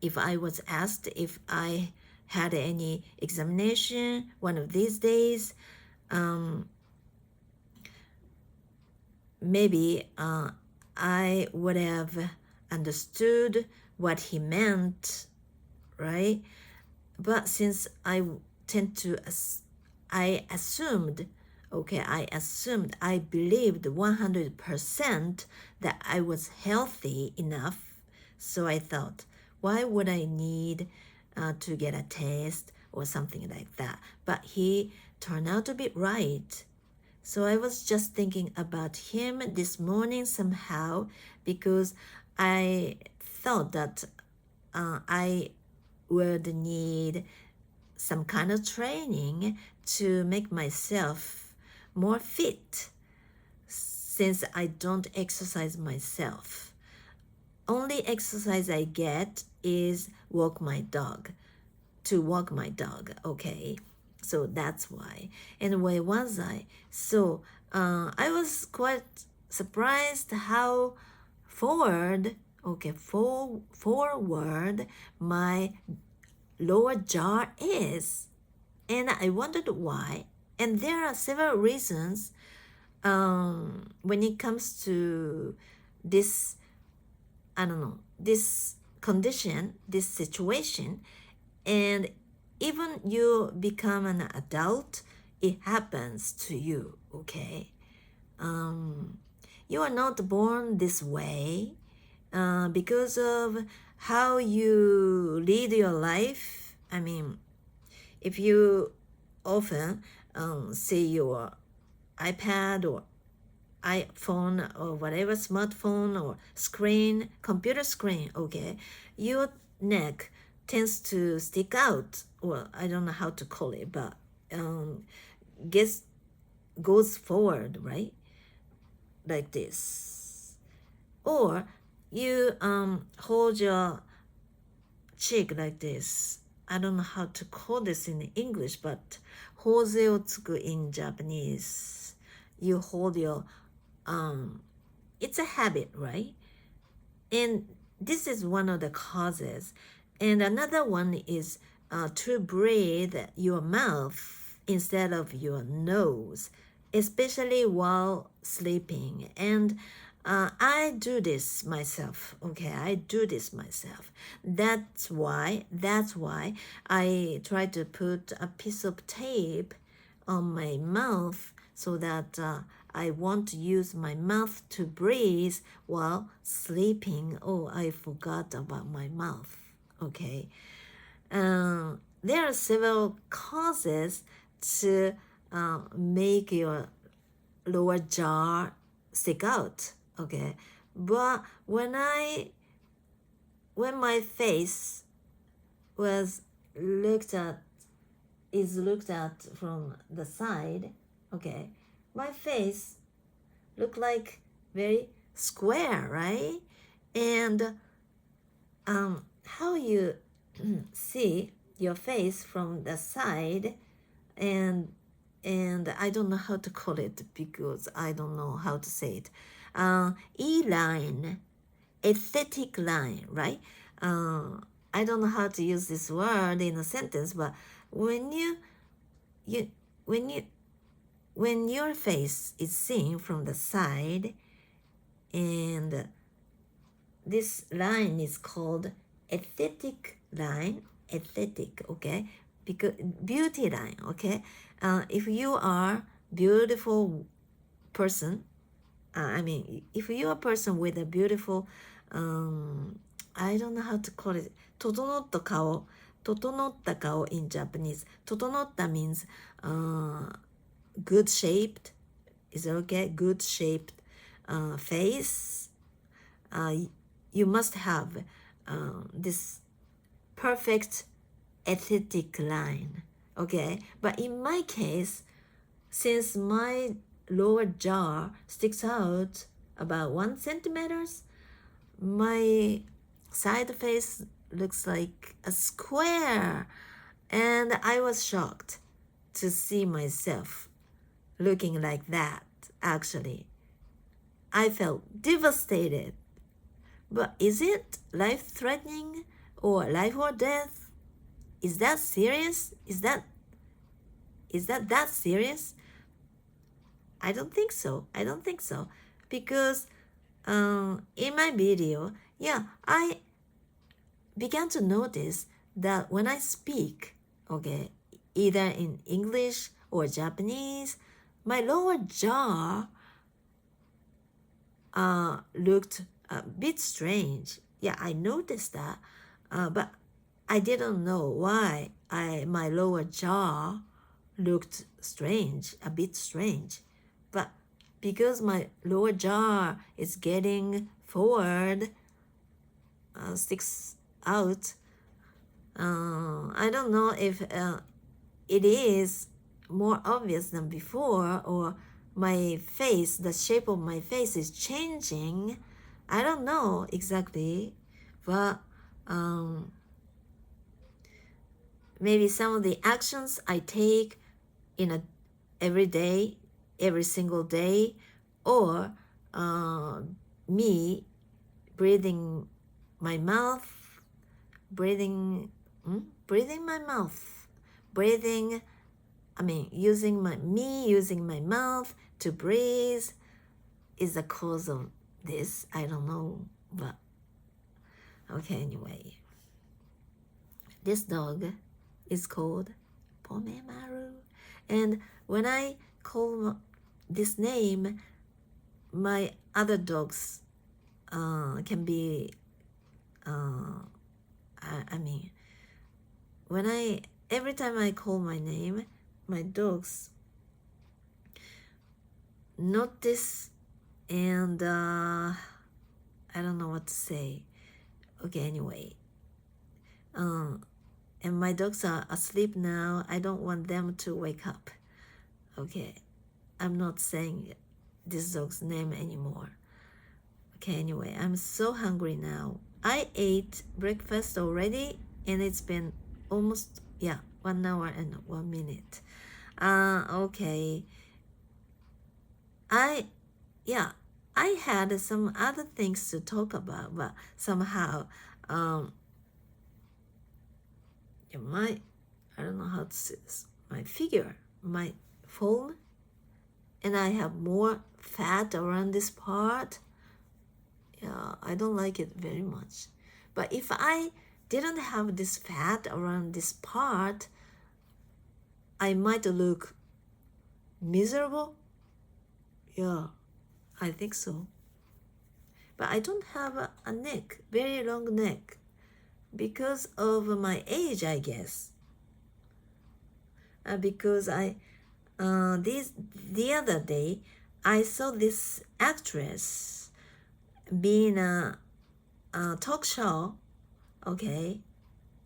if I was asked if I had any examination one of these days, maybe I would have understood what he meant, right? But since I assumed Okay, I assumed, I believed 100% that I was healthy enough. So I thought, why would I need to get a test or something like that? But he turned out to be right. So I was just thinking about him this morning somehow because I thought that I would need some kind of training to make myself more fit since I don't exercise myself. Only exercise I get is to walk my dog, okay? So that's why. And where was I? So I was quite surprised how forward, forward my lower jaw is. And I wondered why. And there are several reasons when it comes to this, I don't know, this condition, this situation. And even you become an adult, it happens to you, okay? You are not born this way because of how you lead your life. I mean, if you often see your iPad or iPhone or whatever smartphone or screen, computer screen, okay, your neck tends to stick out. Well, I don't know how to call it, but gets goes forward, right? Like this. Or you hold your cheek like this. I don't know how to call this in English, but 頬杖をつく in Japanese. You hold your it's a habit, right? And this is one of the causes. And another one is to breathe your mouth instead of your nose, especially while sleeping. And I do this myself. Okay, I do this myself. That's why I try to put a piece of tape on my mouth so that I won't use my mouth to breathe while sleeping. Oh, I forgot about my mouth. Okay. There are several causes to make your lower jaw stick out. Okay. But when my face was looked at from the side, okay, my face looked like very square, right? And how you see your face from the side, and I don't know how to call it because I don't know how to say it. E-line, aesthetic line, right? I don't know how to use this word in a sentence, but when your face is seen from the side, and this line is called aesthetic line, okay? Because beauty line, okay? If you are beautiful person, if you are a person with a beautiful, I don't know how to call it, 整った顔 in Japanese. 整った means good shaped. Is it okay? Good shaped face. You must have this perfect aesthetic line. Okay? But in my case, since my lower jaw sticks out about 1 centimeters, my side face looks like a square. And I was shocked to see myself looking like that, actually. I felt devastated. But is it life-threatening or life or death? Is that serious? Is that serious? I don't think so. Because in my video, I began to notice that when I speak, okay, either in English or Japanese, my lower jaw looked a bit strange. Yeah, I noticed that, but I didn't know why my lower jaw looked strange, a bit strange. But because my lower jaw is getting forward, sticks out, I don't know if it is more obvious than before, or my face, the shape of my face is changing. I don't know exactly, but maybe some of the actions I take in a every day, every single day, or me breathing my mouth, breathing my mouth, breathing. I mean, using my mouth to breathe is the cause of this. I don't know, but okay. Anyway, this dog is called Pomemaru, and when I call this name, my other dogs can be. I mean, every time I call my name, my dogs notice, and I don't know what to say. Okay, anyway, and my dogs are asleep now. I don't want them to wake up. Okay, I'm not saying this dog's name anymore. Okay, anyway, I'm so hungry now. I ate breakfast already, and it's been almost 1 hour and 1 minute. Okay. I had some other things to talk about, but somehow I don't know how to say this. My figure might fall, and I have more fat around this part. Yeah, I don't like it very much. But if I didn't have this fat around this part, I might look miserable. Yeah, I think so. But I don't have a neck, very long neck, because of my age, I guess. Because the other day, I saw this actress being a talk show. Okay,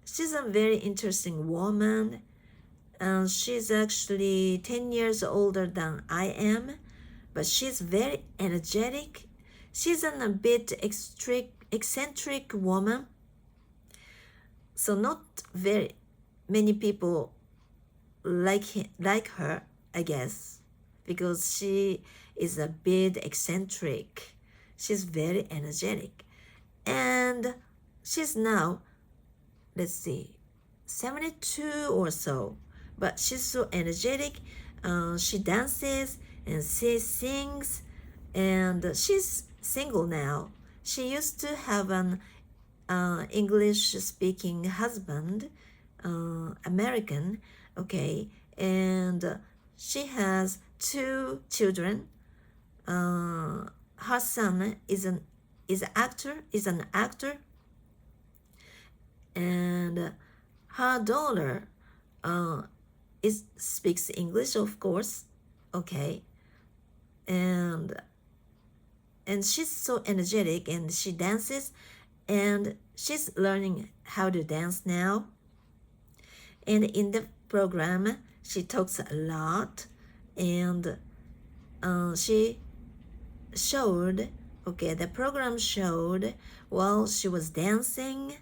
she's a very interesting woman. She's actually 10 years older than I am, but she's very energetic. She's a bit eccentric woman, so not very many people like her, I guess, because she is a bit eccentric. She's very energetic, and she's now, let's see, 72 or so, but she's so energetic. She dances and she sings, and she's single now. She used to have an English-speaking husband, American, okay, and she has 2 children. Her son is an actor, and her daughter speaks English, of course, okay, and she's so energetic, and she dances, and she's learning how to dance now. And in the program, she talks a lot, and she showed, okay, the program showed while she was dancing,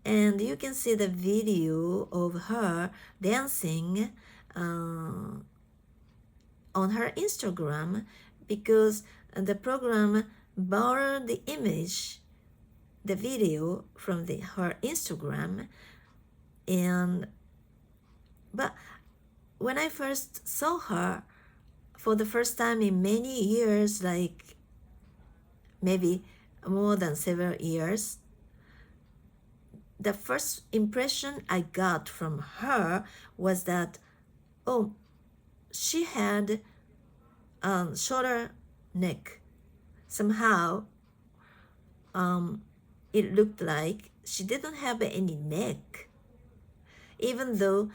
and you can see the video of her dancing on her Instagram, because the program borrowed the image, the video from her Instagram. But when I first saw her for the first time in many years, like maybe more than several years, the first impression I got from her was that, oh, she had a shorter neck. Somehow, it looked like she didn't have any neck. Even though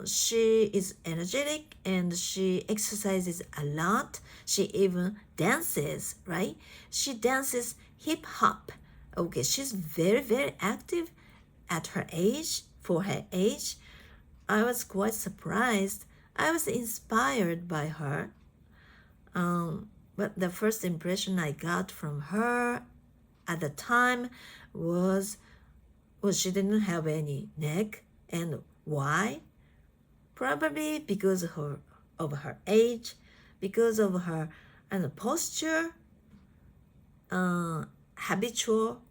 she is energetic and she exercises a lot, she even dances, right? She dances hip hop. Okay, she's very, very active at her age, for her age. I was quite surprised. I was inspired by her. But the first impression I got from her at the time was, well, she didn't have any neck. And why? Probably because of her age, because of her and posture, habitual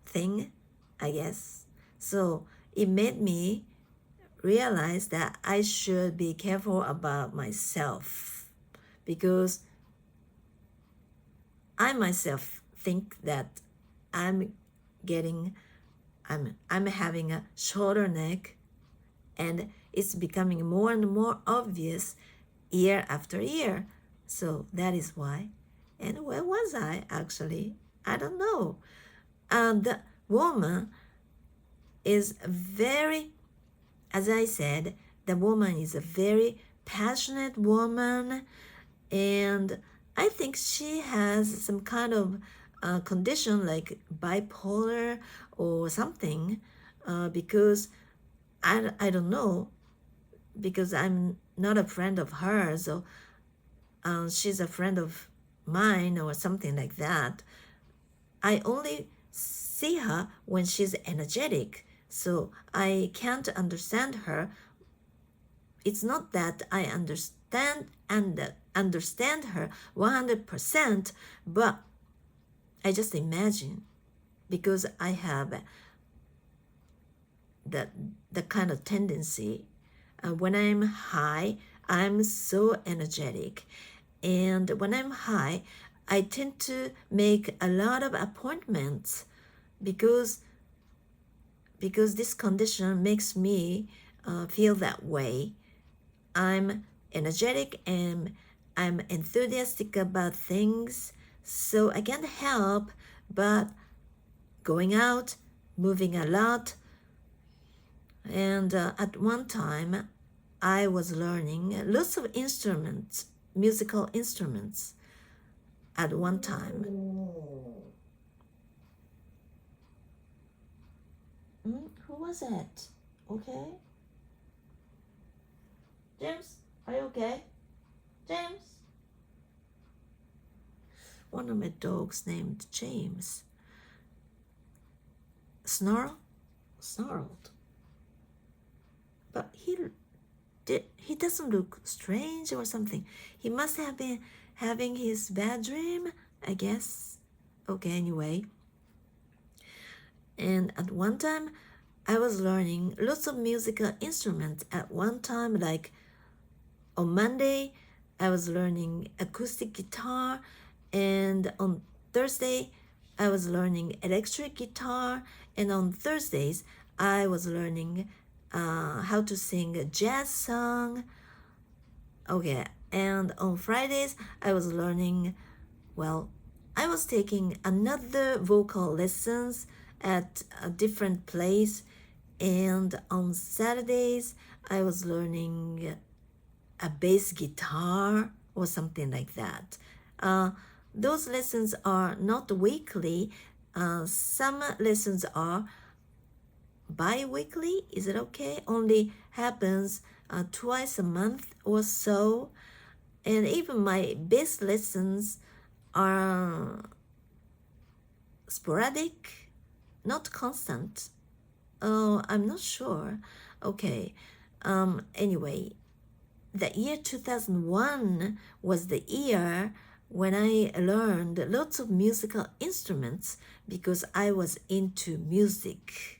thing, I guess. So it made me realize that I should be careful about myself, because I myself think that I'm getting I'm having a shorter neck, and it's becoming more and more obvious year after year. So that is why. And where was I actually? I don't know. The woman is very, as I said, the woman is a very passionate woman, and I think she has some kind of condition like bipolar or something, because I don't know, because I'm not a friend of hers, so she's a friend of mine or something like that. I only see her when she's energetic, so I can't understand her. It's not that I understand her 100%, but I just imagine, because I have the kind of tendency. When I'm high, I'm so energetic, and when I'm high, I tend to make a lot of appointments, because this condition makes me feel that way. I'm energetic and I'm enthusiastic about things, so I can't help but going out, moving a lot. And at one time, I was learning lots of instruments, musical instruments, at one time. Who was it? Okay? James, are you okay? James? One of my dogs named James snarled, but he doesn't look strange or something. He must have been having his bad dream, I guess. Okay, anyway. And at one time, I was learning lots of musical instruments at one time. Like on Monday, I was learning acoustic guitar, and on Thursday, I was learning electric guitar, and on Thursdays, I was learning how to sing a jazz song. Okay, and on Fridays, I was learning, well, I was taking another vocal lessons at a different place, and on Saturdays, I was learning a bass guitar or something like that. Those lessons are not weekly. Some lessons are bi-weekly. Is it okay? Only happens twice a month or so. And even my bass lessons are sporadic, not constant. Oh, I'm not sure. Okay. Anyway, the year 2001 was the year when I learned lots of musical instruments, because I was into music.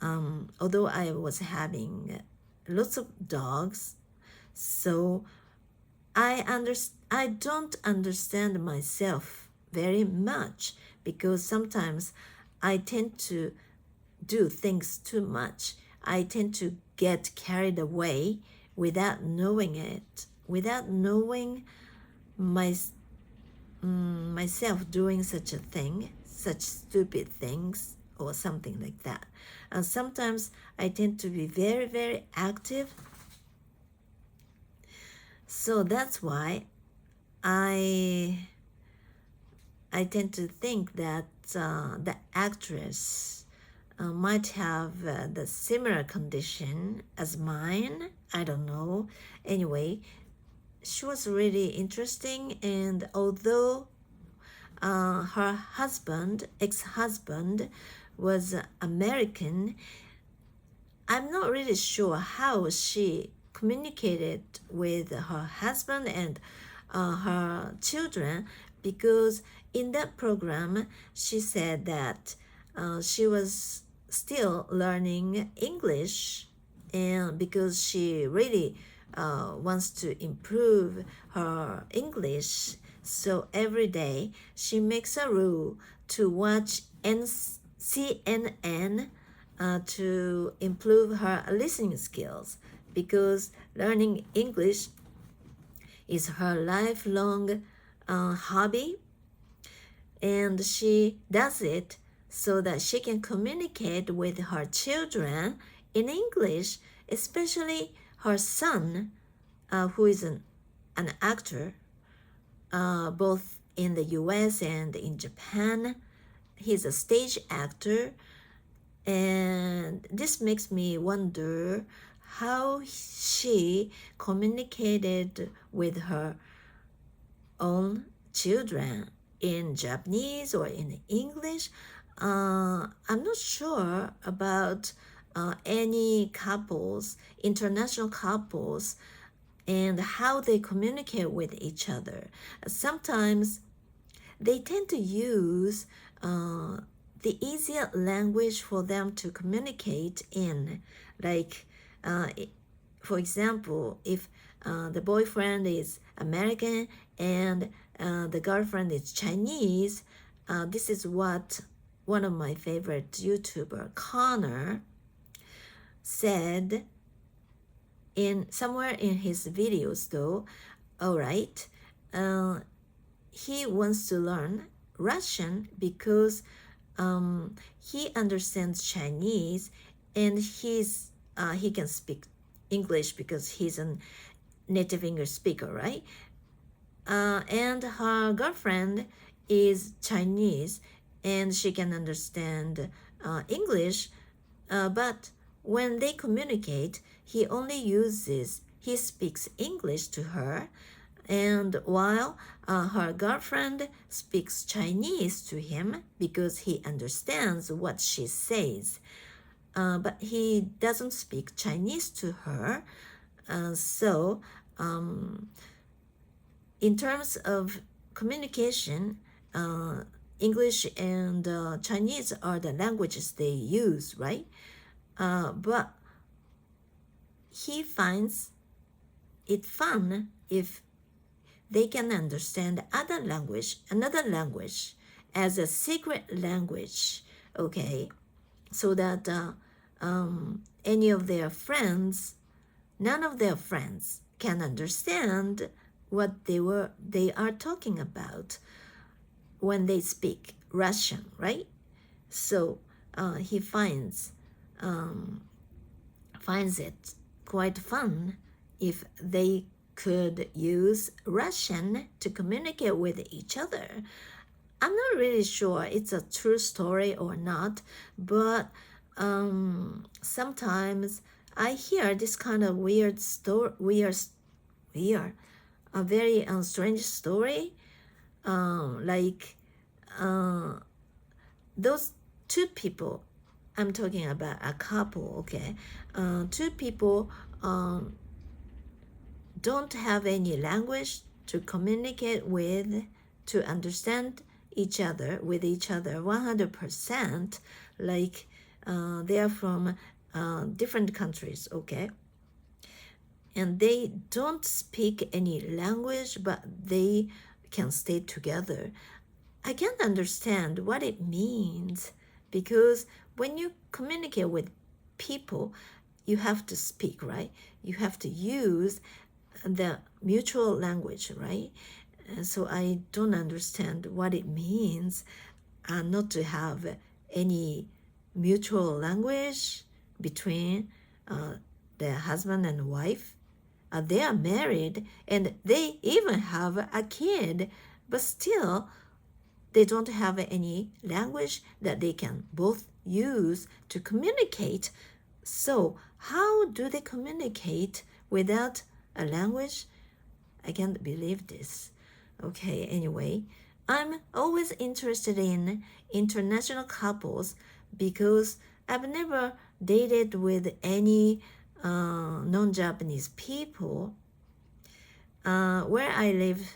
Although I was having lots of dogs, so I don't understand myself very much, because sometimes I tend to do things too much. I tend to get carried away without knowing it, without knowing my myself doing such a thing, such stupid things or something like that. And sometimes I tend to be very, very active. So that's why I tend to think that the actress might have the similar condition as mine. I don't know. Anyway, she was really interesting, and although her husband, ex-husband, was American, I'm not really sure how she communicated with her husband and her children, because in that program she said that she was still learning English, and because she really wants to improve her English, so every day she makes a rule to watch CNN to improve her listening skills, because learning English is her lifelong hobby, and she does it so that she can communicate with her children in English, especially her son, who is an actor, both in the US and in Japan. He's a stage actor, and this makes me wonder how she communicated with her own children in Japanese or in English. I'm not sure about any couples, international couples, and how they communicate with each other. Sometimes they tend to use the easier language for them to communicate in. Like, for example, if the boyfriend is American and the girlfriend is Chinese, this is what one of my favorite YouTuber, Connor, said in somewhere in his videos though. All right, he wants to learn Russian because he understands Chinese, and he can speak English because he's a native English speaker, right? And her girlfriend is Chinese, and she can understand English, but when they communicate, he speaks English to her, and while her girlfriend speaks Chinese to him because he understands what she says, but he doesn't speak Chinese to her. So in terms of communication, English and Chinese are the languages they use, right? But he finds it fun if they can understand another language as a secret language, okay? So that any of their friends, none of their friends can understand what they are talking about when they speak Russian, right? So he finds it quite fun if they could use Russian to communicate with each other. I'm not really sure it's a true story or not, but sometimes I hear this kind of a very strange story, like those two people. I'm talking about a couple, okay? Two people don't have any language to communicate with, to understand each other 100%, like they are from different countries, okay? And they don't speak any language, but they can stay together. I can't understand what it means, because when you communicate with people, you have to speak, right? You have to use the mutual language, right? So I don't understand what it means not to have any mutual language between the husband and wife. They are married and they even have a kid, but still they don't have any language that they can both use to communicate. So how do they communicate without a language? I can't believe this. Okay, anyway, I'm always interested in international couples because I've never dated with any non-Japanese people. Where I live,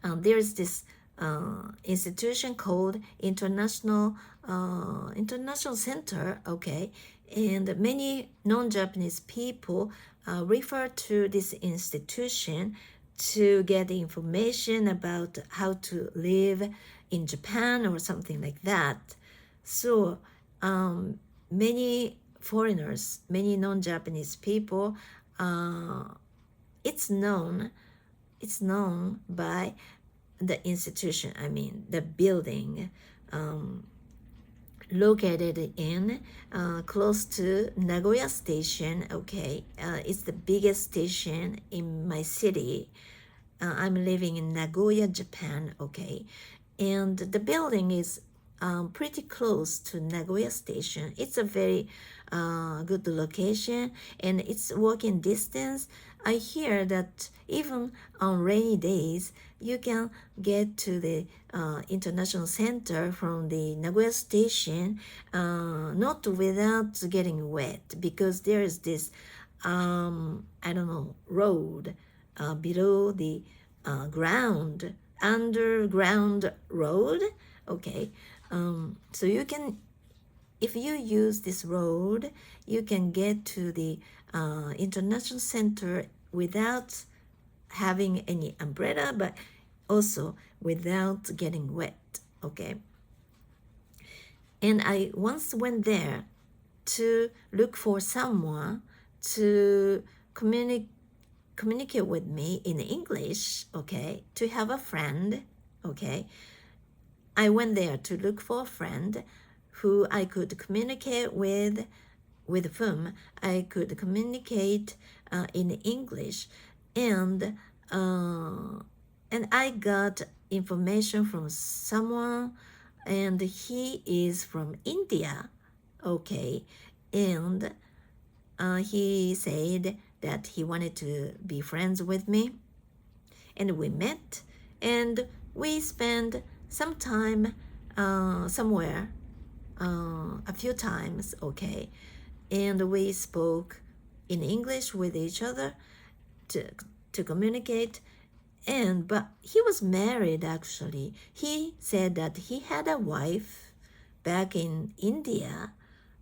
there's this institution called International Center, okay, and many non-Japanese people refer to this institution to get information about how to live in Japan or something like that. So many foreigners, many non-Japanese people, it's known by the institution, I mean the building located in close to Nagoya Station, okay. It's the biggest station in my city. I'm living in Nagoya, Japan, okay. And the building is pretty close to Nagoya Station. It's a very good location and it's walking distance. I hear that even on rainy days, you can get to the International Center from the Nagoya Station not without getting wet because there is this, I don't know, road below the ground, underground road, okay. So you can, if you use this road, you can get to the International Center without having any umbrella, but also without getting wet, okay. And I once went there to look for someone to communicate with me in English, okay, to have a friend, okay. I went there to look for a friend who I could communicate with whom I could communicate in English, and I got information from someone, and he is from India, okay, and he said that he wanted to be friends with me, and we met, and we spent some time somewhere a few times, okay, and we spoke in English with each other to communicate. And but he was married actually. He said that he had a wife back in India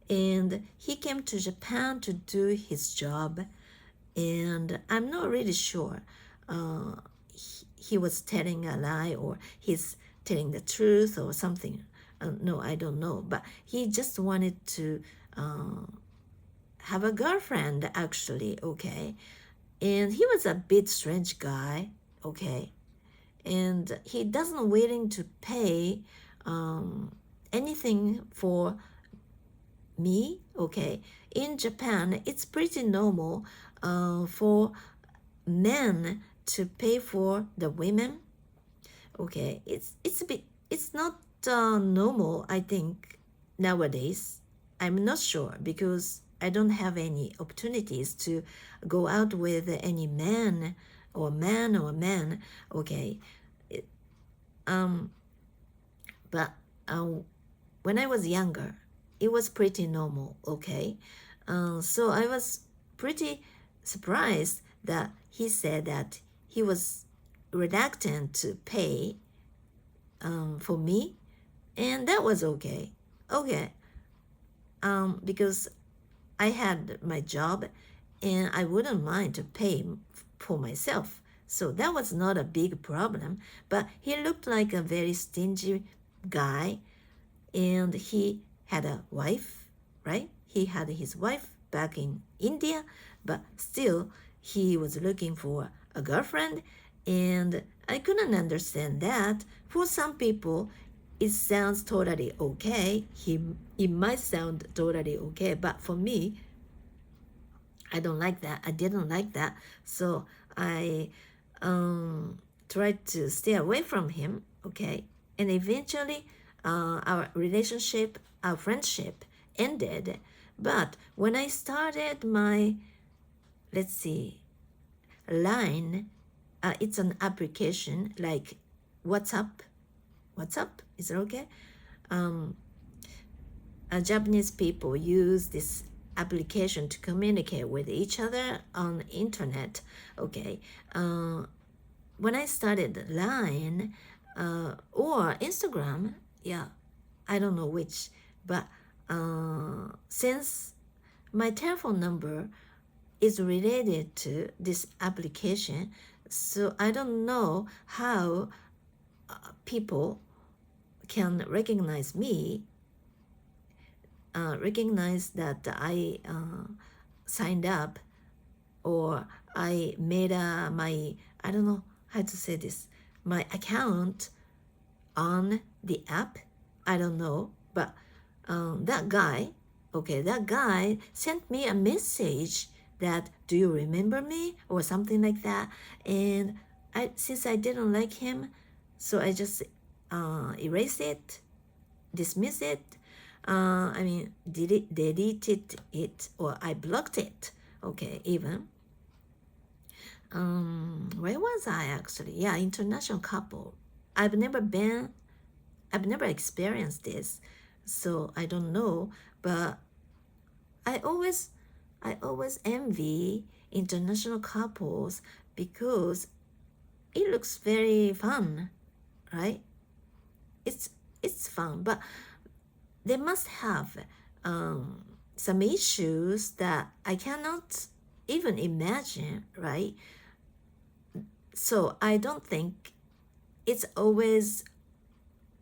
and he came to Japan to do his job, and I'm not really sure he was telling a lie or he's telling the truth or something. No, I don't know, but he just wanted to have a girlfriend actually, okay. And he was a bit strange guy, okay, and he doesn't willing to pay anything for me, okay. In Japan, it's pretty normal for men to pay for the women, okay. It's a bit, it's not normal, I think, nowadays. I'm not sure because I don't have any opportunities to go out with any man, okay. But when I was younger, it was pretty normal, okay. So I was pretty surprised that he said that he was reluctant to pay for me, and that was okay, because I had my job and I wouldn't mind to pay for myself. So that was not a big problem. But he looked like a very stingy guy and he had a wife, right? he had his wife back in India, but still he was looking for a girlfriend, and I couldn't understand that. For some people, it sounds totally okay. It might sound totally okay, but for me, I don't like that. I didn't like that. So I tried to stay away from him, okay? And eventually, our relationship, our friendship ended. But when I started my, let's see, Line, it's an application like WhatsApp. WhatsApp, is it okay? Japanese people use this application to communicate with each other on the internet. Okay, when I started Line or Instagram, yeah, I don't know which, but since my telephone number is related to this application, so I don't know how people can recognize me, recognize that I signed up, or I made my, I don't know how to say this, my account on the app. I don't know, but that guy sent me a message that, do you remember me, or something like that. And since I didn't like him, so I just erased it, dismiss it. Deleted it, or I blocked it. Okay, even. Where was I actually? Yeah, international couple. I've never experienced this, so I don't know. But I always envy international couples because it looks very fun, right? It's fun, but they must have some issues that I cannot even imagine, right? So I don't think it's always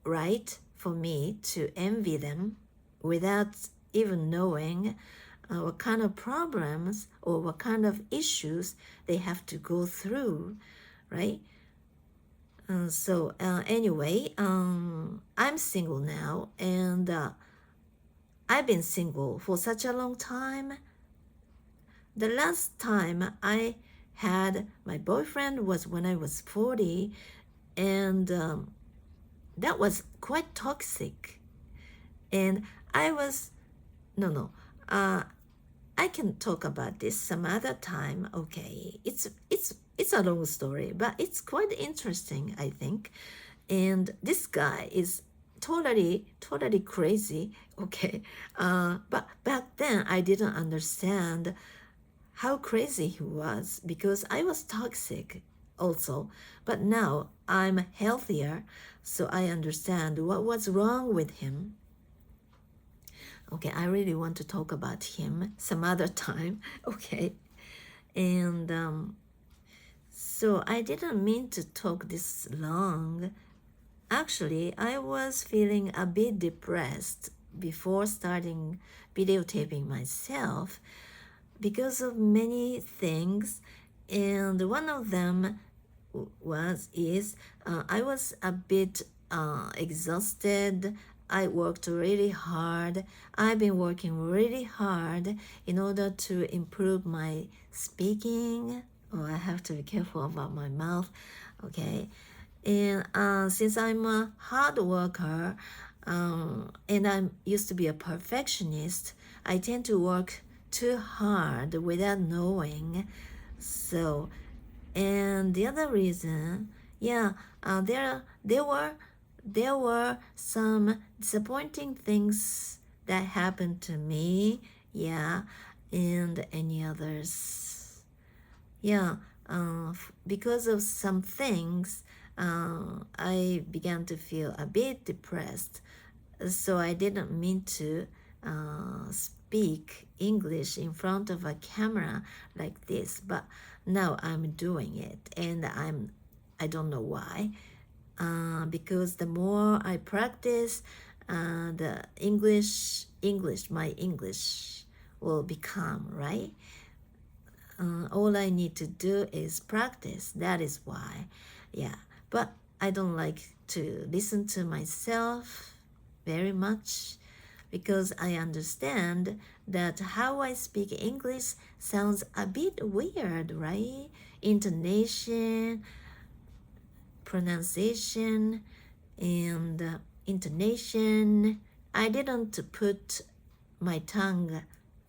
right for me to envy them without even knowing what kind of problems or what kind of issues they have to go through, right? Anyway, I'm single now, and I've been single for such a long time. The last time I had my boyfriend was when I was 40, and that was quite toxic. And I was, no, I can talk about this some other time. Okay, it's a long story, but it's quite interesting, I think. And this guy is totally crazy. Okay, but back then I didn't understand how crazy he was because I was toxic also. But now I'm healthier, so I understand what was wrong with him. Okay, I really want to talk about him some other time. Okay, and so I didn't mean to talk this long. Actually, I was feeling a bit depressed before starting videotaping myself because of many things, and one of them I was a bit exhausted. I worked really hard. I've been working really hard in order to improve my speaking. Oh, I have to be careful about my mouth. Okay, and since I'm a hard worker, and I used to be a perfectionist, I tend to work too hard without knowing. So, and the other reason, yeah, there were some disappointing things that happened to me, yeah, and any others. Yeah, because of some things, I began to feel a bit depressed. So I didn't mean to speak English in front of a camera like this, but now I'm doing it, and I don't know why. Because the more I practice, the my English will become, right? All I need to do is practice. That is why, yeah. But I don't like to listen to myself very much because I understand that how I speak English sounds a bit weird, right? Intonation, pronunciation, and intonation. I didn't put my tongue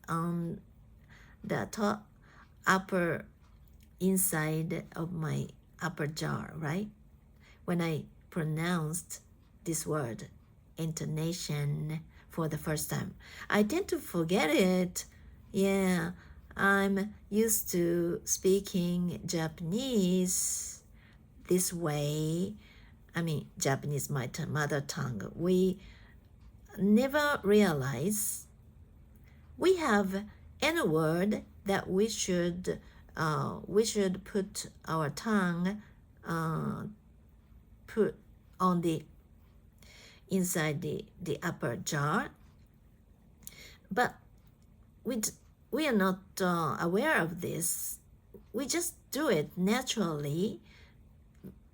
on the top upper inside of my upper jaw, right? When I pronounced this word, intonation, for the first time, I tend to forget it. Yeah, I'm used to speaking Japanese this way. I mean, Japanese, my mother tongue. We never realize we have any word that we should put our tongue put on the inside the upper jaw, but we we are not aware of this. We just do it naturally.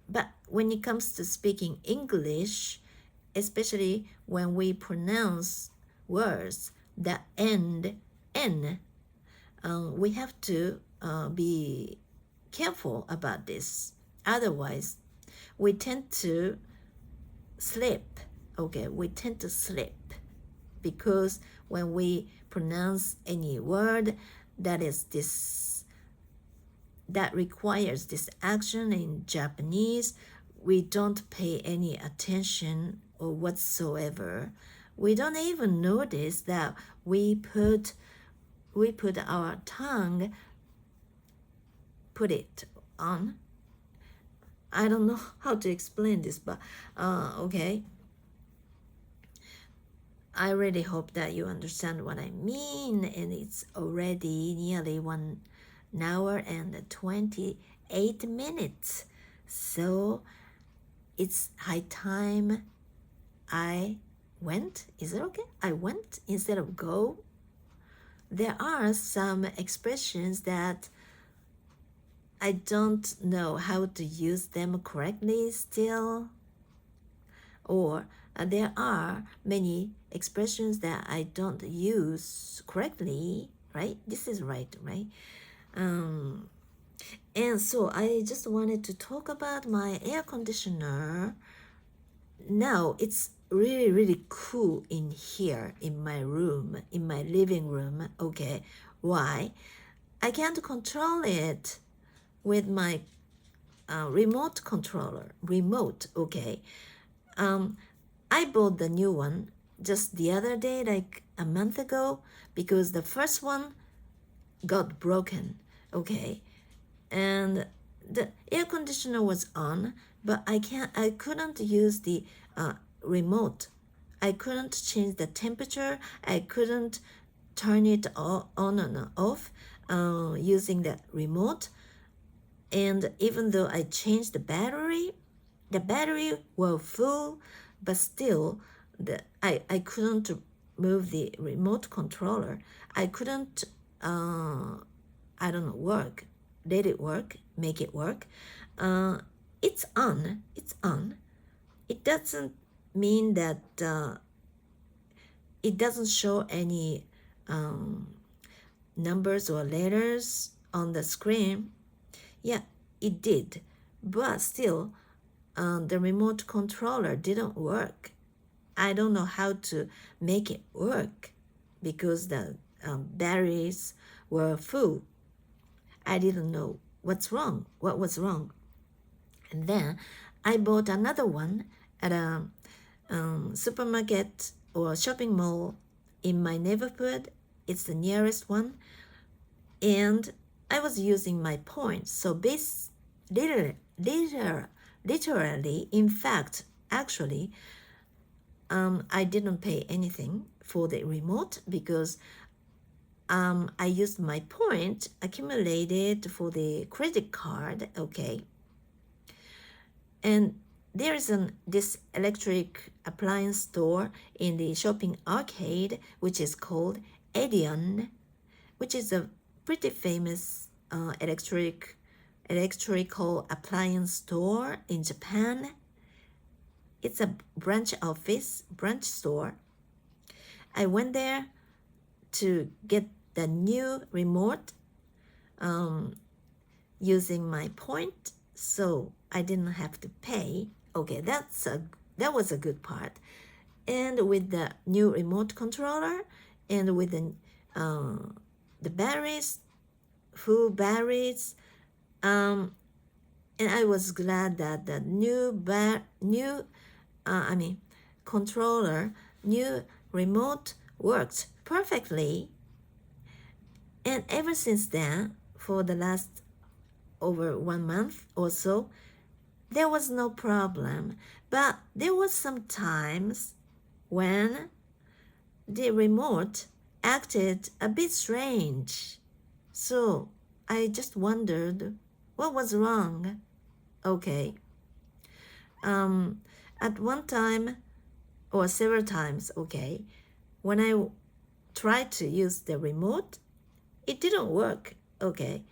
But when it comes to speaking English, especially when we pronounce words that end n, we have to be careful about this. Otherwise, we tend to slip. Okay, we tend to slip because when we pronounce any word that requires this action in Japanese, we don't pay any attention or whatsoever. We don't even notice that we put our tongue, put it on. I don't know how to explain this, but okay. I really hope that you understand what I mean, and it's already nearly 1 hour and 28 minutes. So it's high time I went. Is it okay? I went instead of go. There are some expressions that I don't know how to use them correctly still. Or there are many expressions that I don't use correctly, right? This is right? And so I just wanted to talk about my air conditioner. Now it's really, really cool in here, in my room, in my living room. Okay, why? I can't control it with my remote controller. Okay. I bought the new one just the other day, like a month ago, because the first one got broken. Okay, and the air conditioner was on, but I couldn't use the remote. I couldn't change the temperature. I couldn't turn it on and off using the remote. And even though I changed the battery was full, but still I couldn't move the remote controller. I couldn't let it work, make it work. It's on. It doesn't mean that it doesn't show any numbers or letters on the screen. Yeah, it did, but still the remote controller didn't work. I don't know how to make it work because the batteries were full. I didn't know what was wrong. And then I bought another one at a supermarket or shopping mall in my neighborhood. It's the nearest one. And I was using my points. So literally, in fact, actually, I didn't pay anything for the remote because I used my point accumulated for the credit card. Okay. And there is this electric appliance store in the shopping arcade, which is called Edion, which is a pretty famous electrical appliance store in Japan. It's a branch store. I went there to get the new remote using my point, so I didn't have to pay. Okay, that was a good part. And with the new remote controller and with the batteries, full batteries, and I was glad that the new remote worked perfectly. And ever since then, for the last over 1 month or so, there was no problem. But there was some times when the remote acted a bit strange. So I just wondered what was wrong. Okay. At one time or several times, okay, when I tried to use the remote, it didn't work. Okay.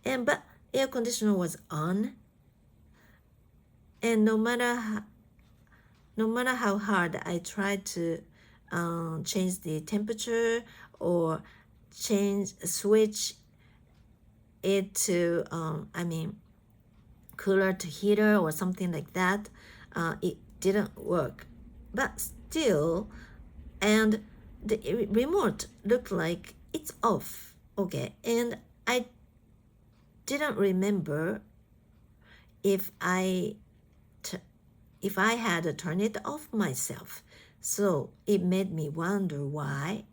But air conditioner was on, and no matter how hard I tried to change the temperature or switch it to cooler to heater or something like that, it didn't work. But still, and the remote looked like it's off. Okay, and I didn't remember if I had to turn it off myself. So it made me wonder what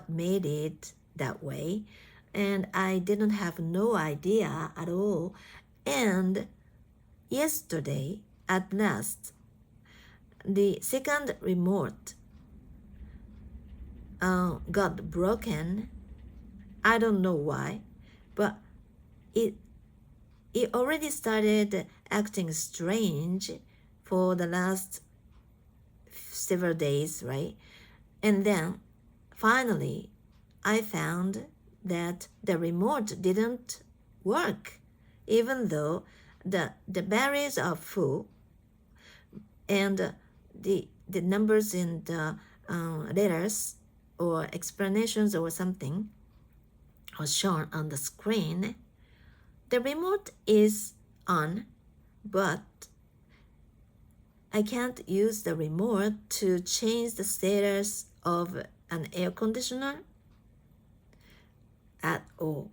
made it that way. And I didn't have no idea at all. And yesterday, at last, the second remote got broken. I don't know why, but it already started acting strange for the last several days, right? And then finally I found that the remote didn't work, even though the batteries are full and the numbers in the letters or explanations or something was shown on the screen. The remote is on, but I can't use the remote to change the status of an air conditioner at all.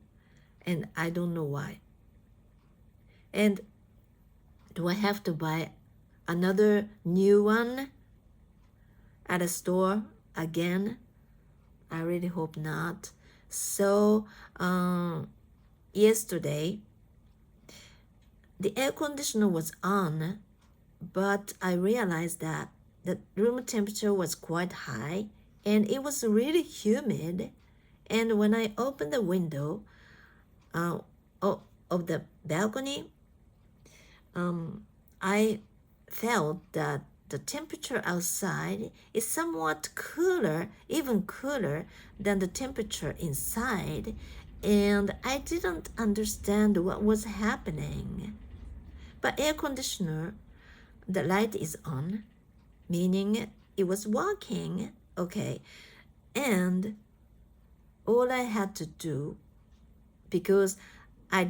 And I don't know why. And do I have to buy another new one at a store again? I really hope not. So yesterday, the air conditioner was on, but I realized that the room temperature was quite high and it was really humid. And when I opened the window of the balcony, I felt that the temperature outside is somewhat cooler, even cooler than the temperature inside, and I didn't understand what was happening. But air conditioner, the light is on, meaning it was working, okay. And all I had to do, because I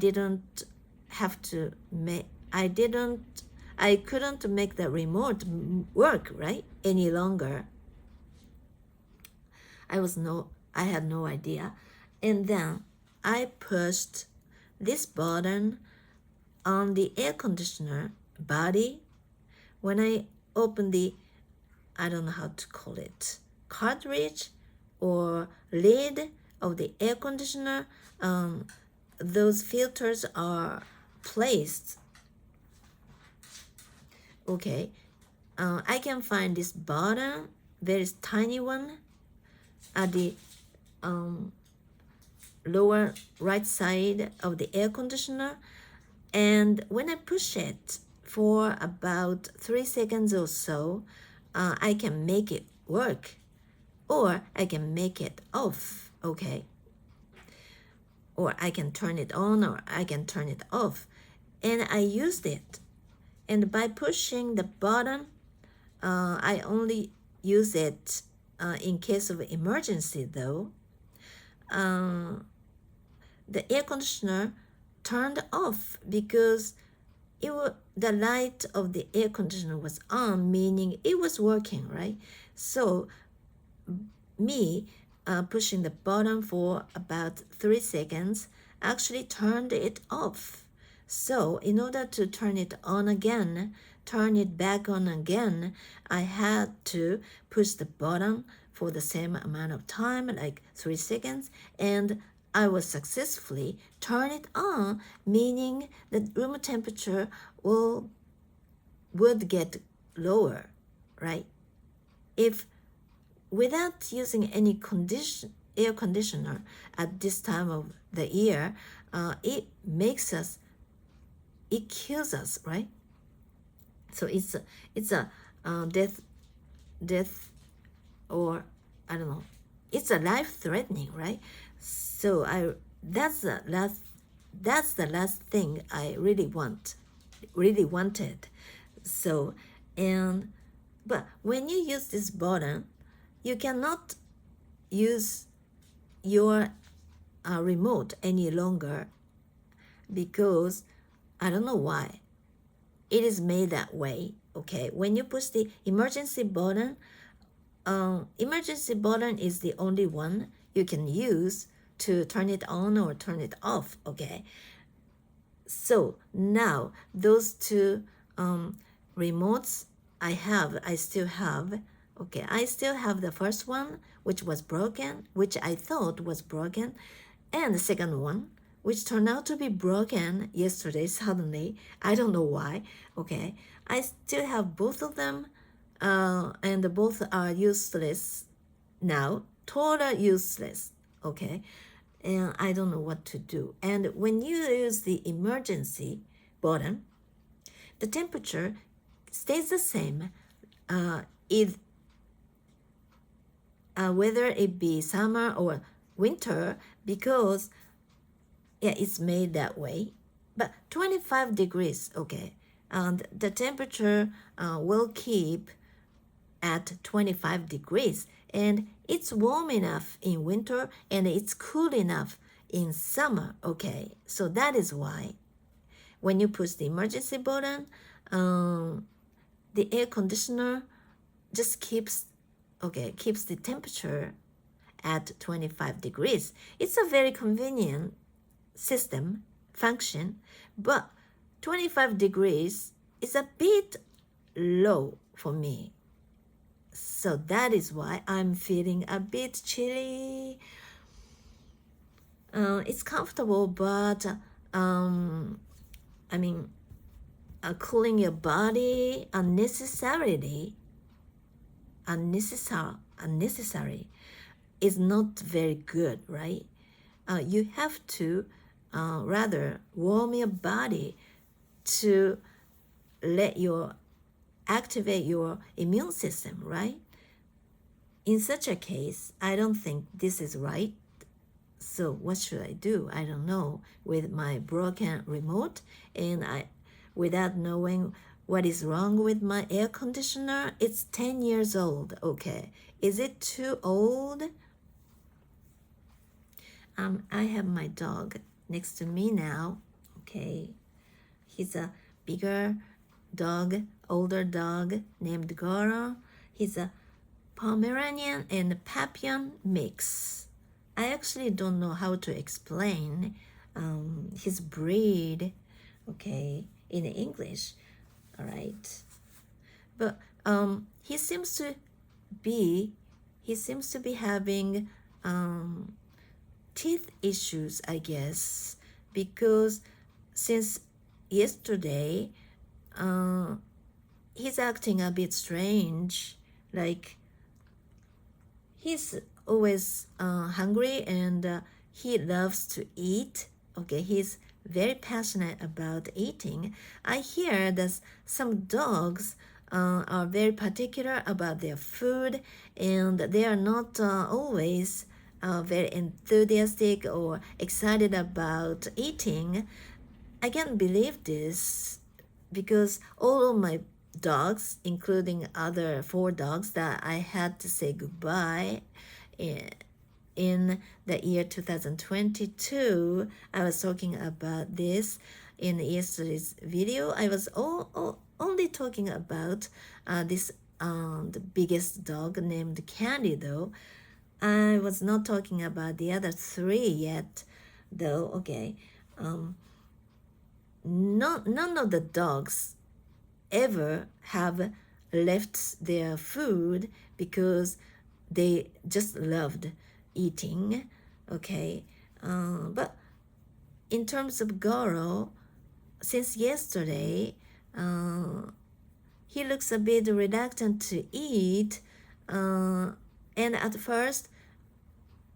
couldn't make the remote work, right, any longer. I had no idea. And then I pushed this button on the air conditioner body. When I opened the, I don't know how to call it, cartridge or lid of the air conditioner, those filters are placed. Okay, I can find this button, very tiny one, at the lower right side of the air conditioner. And when I push it for about 3 seconds or so, I can make it work, or I can make it off, okay? Or I can turn it on, or I can turn it off. And I used it. And by pushing the button, I only use it in case of emergency though. The air conditioner turned off because the light of the air conditioner was on, meaning it was working, right? So me pushing the button for about 3 seconds actually turned it off. So in order to turn it on again, turn it back on again, I had to push the button for the same amount of time, like 3 seconds, and I was successfully turn it on, meaning the room temperature would get lower, right? If without using any air conditioner at this time of the year, it kills us, right? So it's a death, or I don't know. It's a life-threatening, right? So that's the last thing I really wanted. So, but when you use this button, you cannot use your remote any longer, because I don't know why. It is made that way, okay? When you push the emergency button is the only one you can use to turn it on or turn it off, okay? So now those two remotes I still have, okay? I still have the first one, which was broken, which I thought was broken, and the second one, which turned out to be broken yesterday suddenly. I don't know why, okay? I still have both of them, and both are useless now, total useless, okay? And I don't know what to do. And when you use the emergency button, the temperature stays the same, whether it be summer or winter, because it's made that way. But 25 degrees, okay, and the temperature will keep at 25 degrees, and it's warm enough in winter and it's cool enough in summer, okay? So that is why when you push the emergency button, the air conditioner just keeps the temperature at 25 degrees. It's a very convenient system function, but 25 degrees is a bit low for me. So that is why I'm feeling a bit chilly. It's comfortable, but cooling your body unnecessary is not very good, right? You have to rather warm your body to activate your immune system, right? In such a case, I don't think this is right. So what should I do? I don't know. With my broken remote, and without knowing what is wrong with my air conditioner, it's 10 years old, okay? Is it too old? I have my dog next to me now, okay? He's a bigger dog, older dog named Goro. He's a Pomeranian and Papillon mix. I actually don't know how to explain his breed, okay, in English, all right? But he seems to be having teeth issues, I guess, because since yesterday, he's acting a bit strange, like he's always hungry, and he loves to eat, okay? He's very passionate about eating. I hear that some dogs are very particular about their food, and they are not always very enthusiastic or excited about eating. I can't believe this because all of my dogs, including other 4 dogs that I had to say goodbye in the year 2022, I was talking about this in yesterday's video. I was only talking about this the biggest dog named Candy, though. I was not talking about the other 3 yet, though. Okay, none of the dogs ever have left their food because they just loved eating. Okay, but in terms of Goro, since yesterday, he looks a bit reluctant to eat, and at first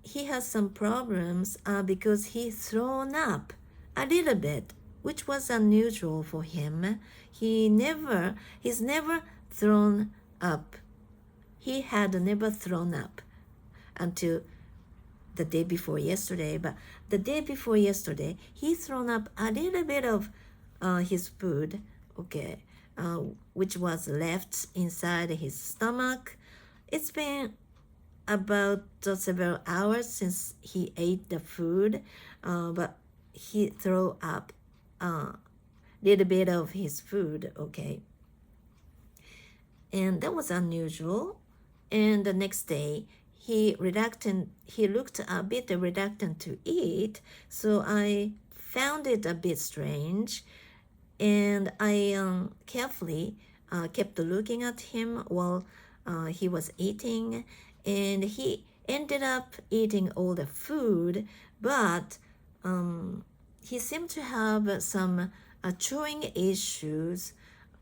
he has some problems because he's thrown up a little bit, which was unusual for him. He's never thrown up. He had never thrown up until the day before yesterday. But the day before yesterday, he thrown up a little bit of his food, okay, which was left inside his stomach. It's been about several hours since he ate the food, but he threw up a little bit of his food, okay. And that was unusual. And the next day, he looked a bit reluctant to eat, so I found it a bit strange, and I carefully kept looking at him while he was eating, and he ended up eating all the food, but he seemed to have some chewing issues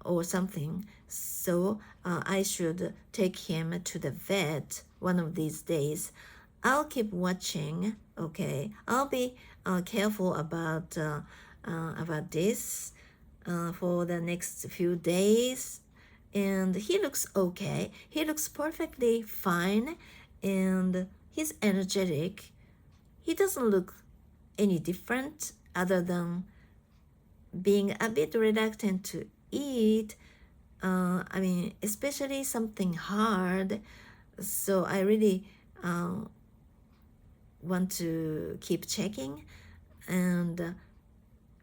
or something, so I should take him to the vet one of these days. I'll keep watching, okay? I'll be careful about this for the next few days. And he looks okay. He looks perfectly fine, and he's energetic. He doesn't look any different other than being a bit reluctant to eat. Especially something hard. So I really want to keep checking. And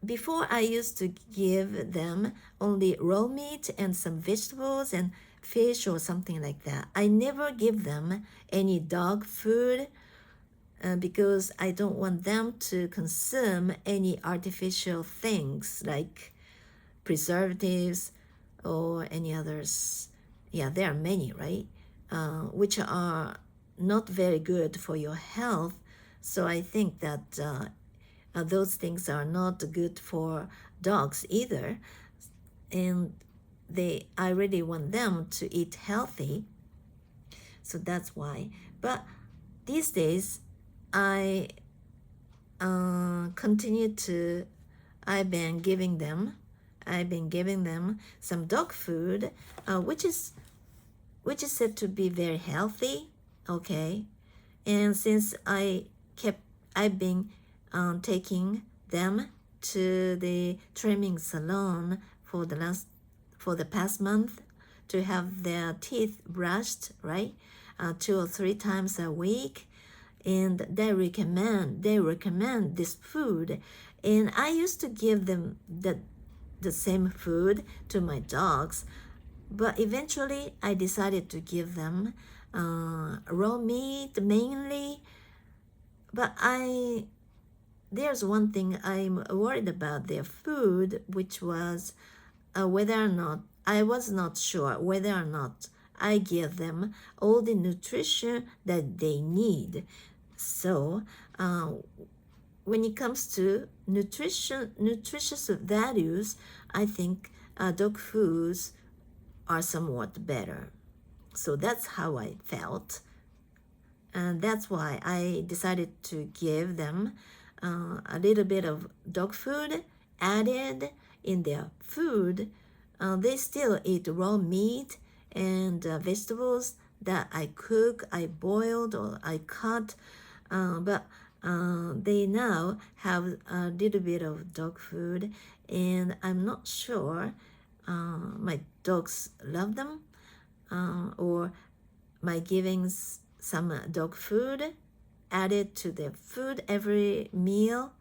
before, I used to give them only raw meat and some vegetables and fish or something like that. I never give them any dog food because I don't want them to consume any artificial things like preservatives or any others. Yeah, there are many, right? Which are not very good for your health. So I think that those things are not good for dogs either, and I really want them to eat healthy, so that's why. But these days I've been giving them some dog food, which is said to be very healthy, okay. And since I've been taking them to the trimming salon for the past month to have their teeth brushed, right? 2 or 3 times a week, and they recommend this food, and I used to give them the same food to my dogs, but eventually I decided to give them raw meat mainly. But there's one thing I'm worried about their food, which was whether or not I was not sure whether or not I give them all the nutrition that they need. So when it comes to nutritious values, I think dog foods are somewhat better. So that's how I felt, and that's why I decided to give them a little bit of dog food added in their food, they still eat raw meat and vegetables that I cook, I boiled, or I cut, but they now have a little bit of dog food, and I'm not sure my dogs love them, or my giving some dog food added to their food every meal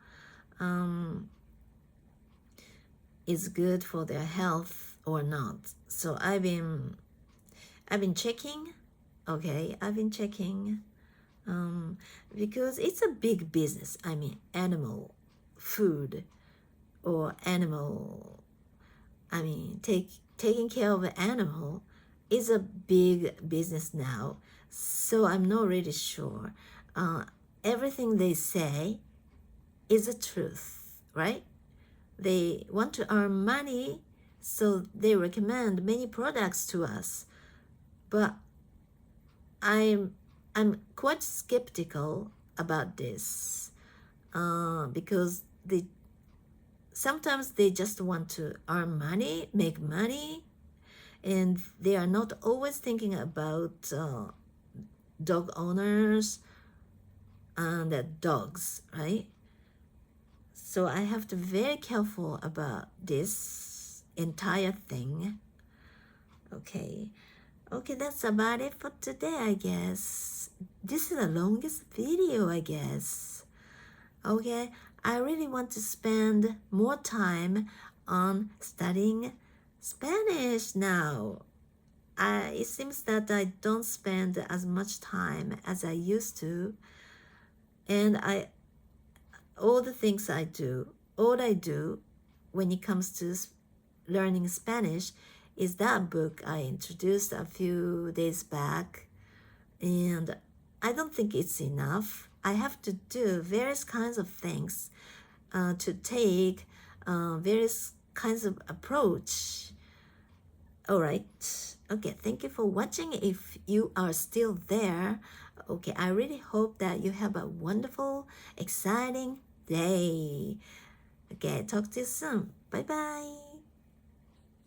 is good for their health or not. So I've been checking. Okay, I've been checking because it's a big business. I mean, animal food or animal. I mean, taking care of an animal is a big business now. So I'm not really sure. Everything they say is the truth, right? They want to earn money, so they recommend many products to us. But I'm quite skeptical about this because sometimes they just want to earn money, make money, and they are not always thinking about dog owners and the dogs, right? So I have to be very careful about this entire thing. Okay, that's about it for today, I guess. This is the longest video, I guess. Okay, I really want to spend more time on studying Spanish now. It seems that I don't spend as much time as I used to, and all I do when it comes to learning Spanish is that book I introduced a few days back, and I don't think it's enough. I have to do various kinds of things to take various kinds of approach. All right. Okay, thank you for watching. If you are still there, okay, I really hope that you have a wonderful, exciting day. Okay, talk to you soon. Bye bye.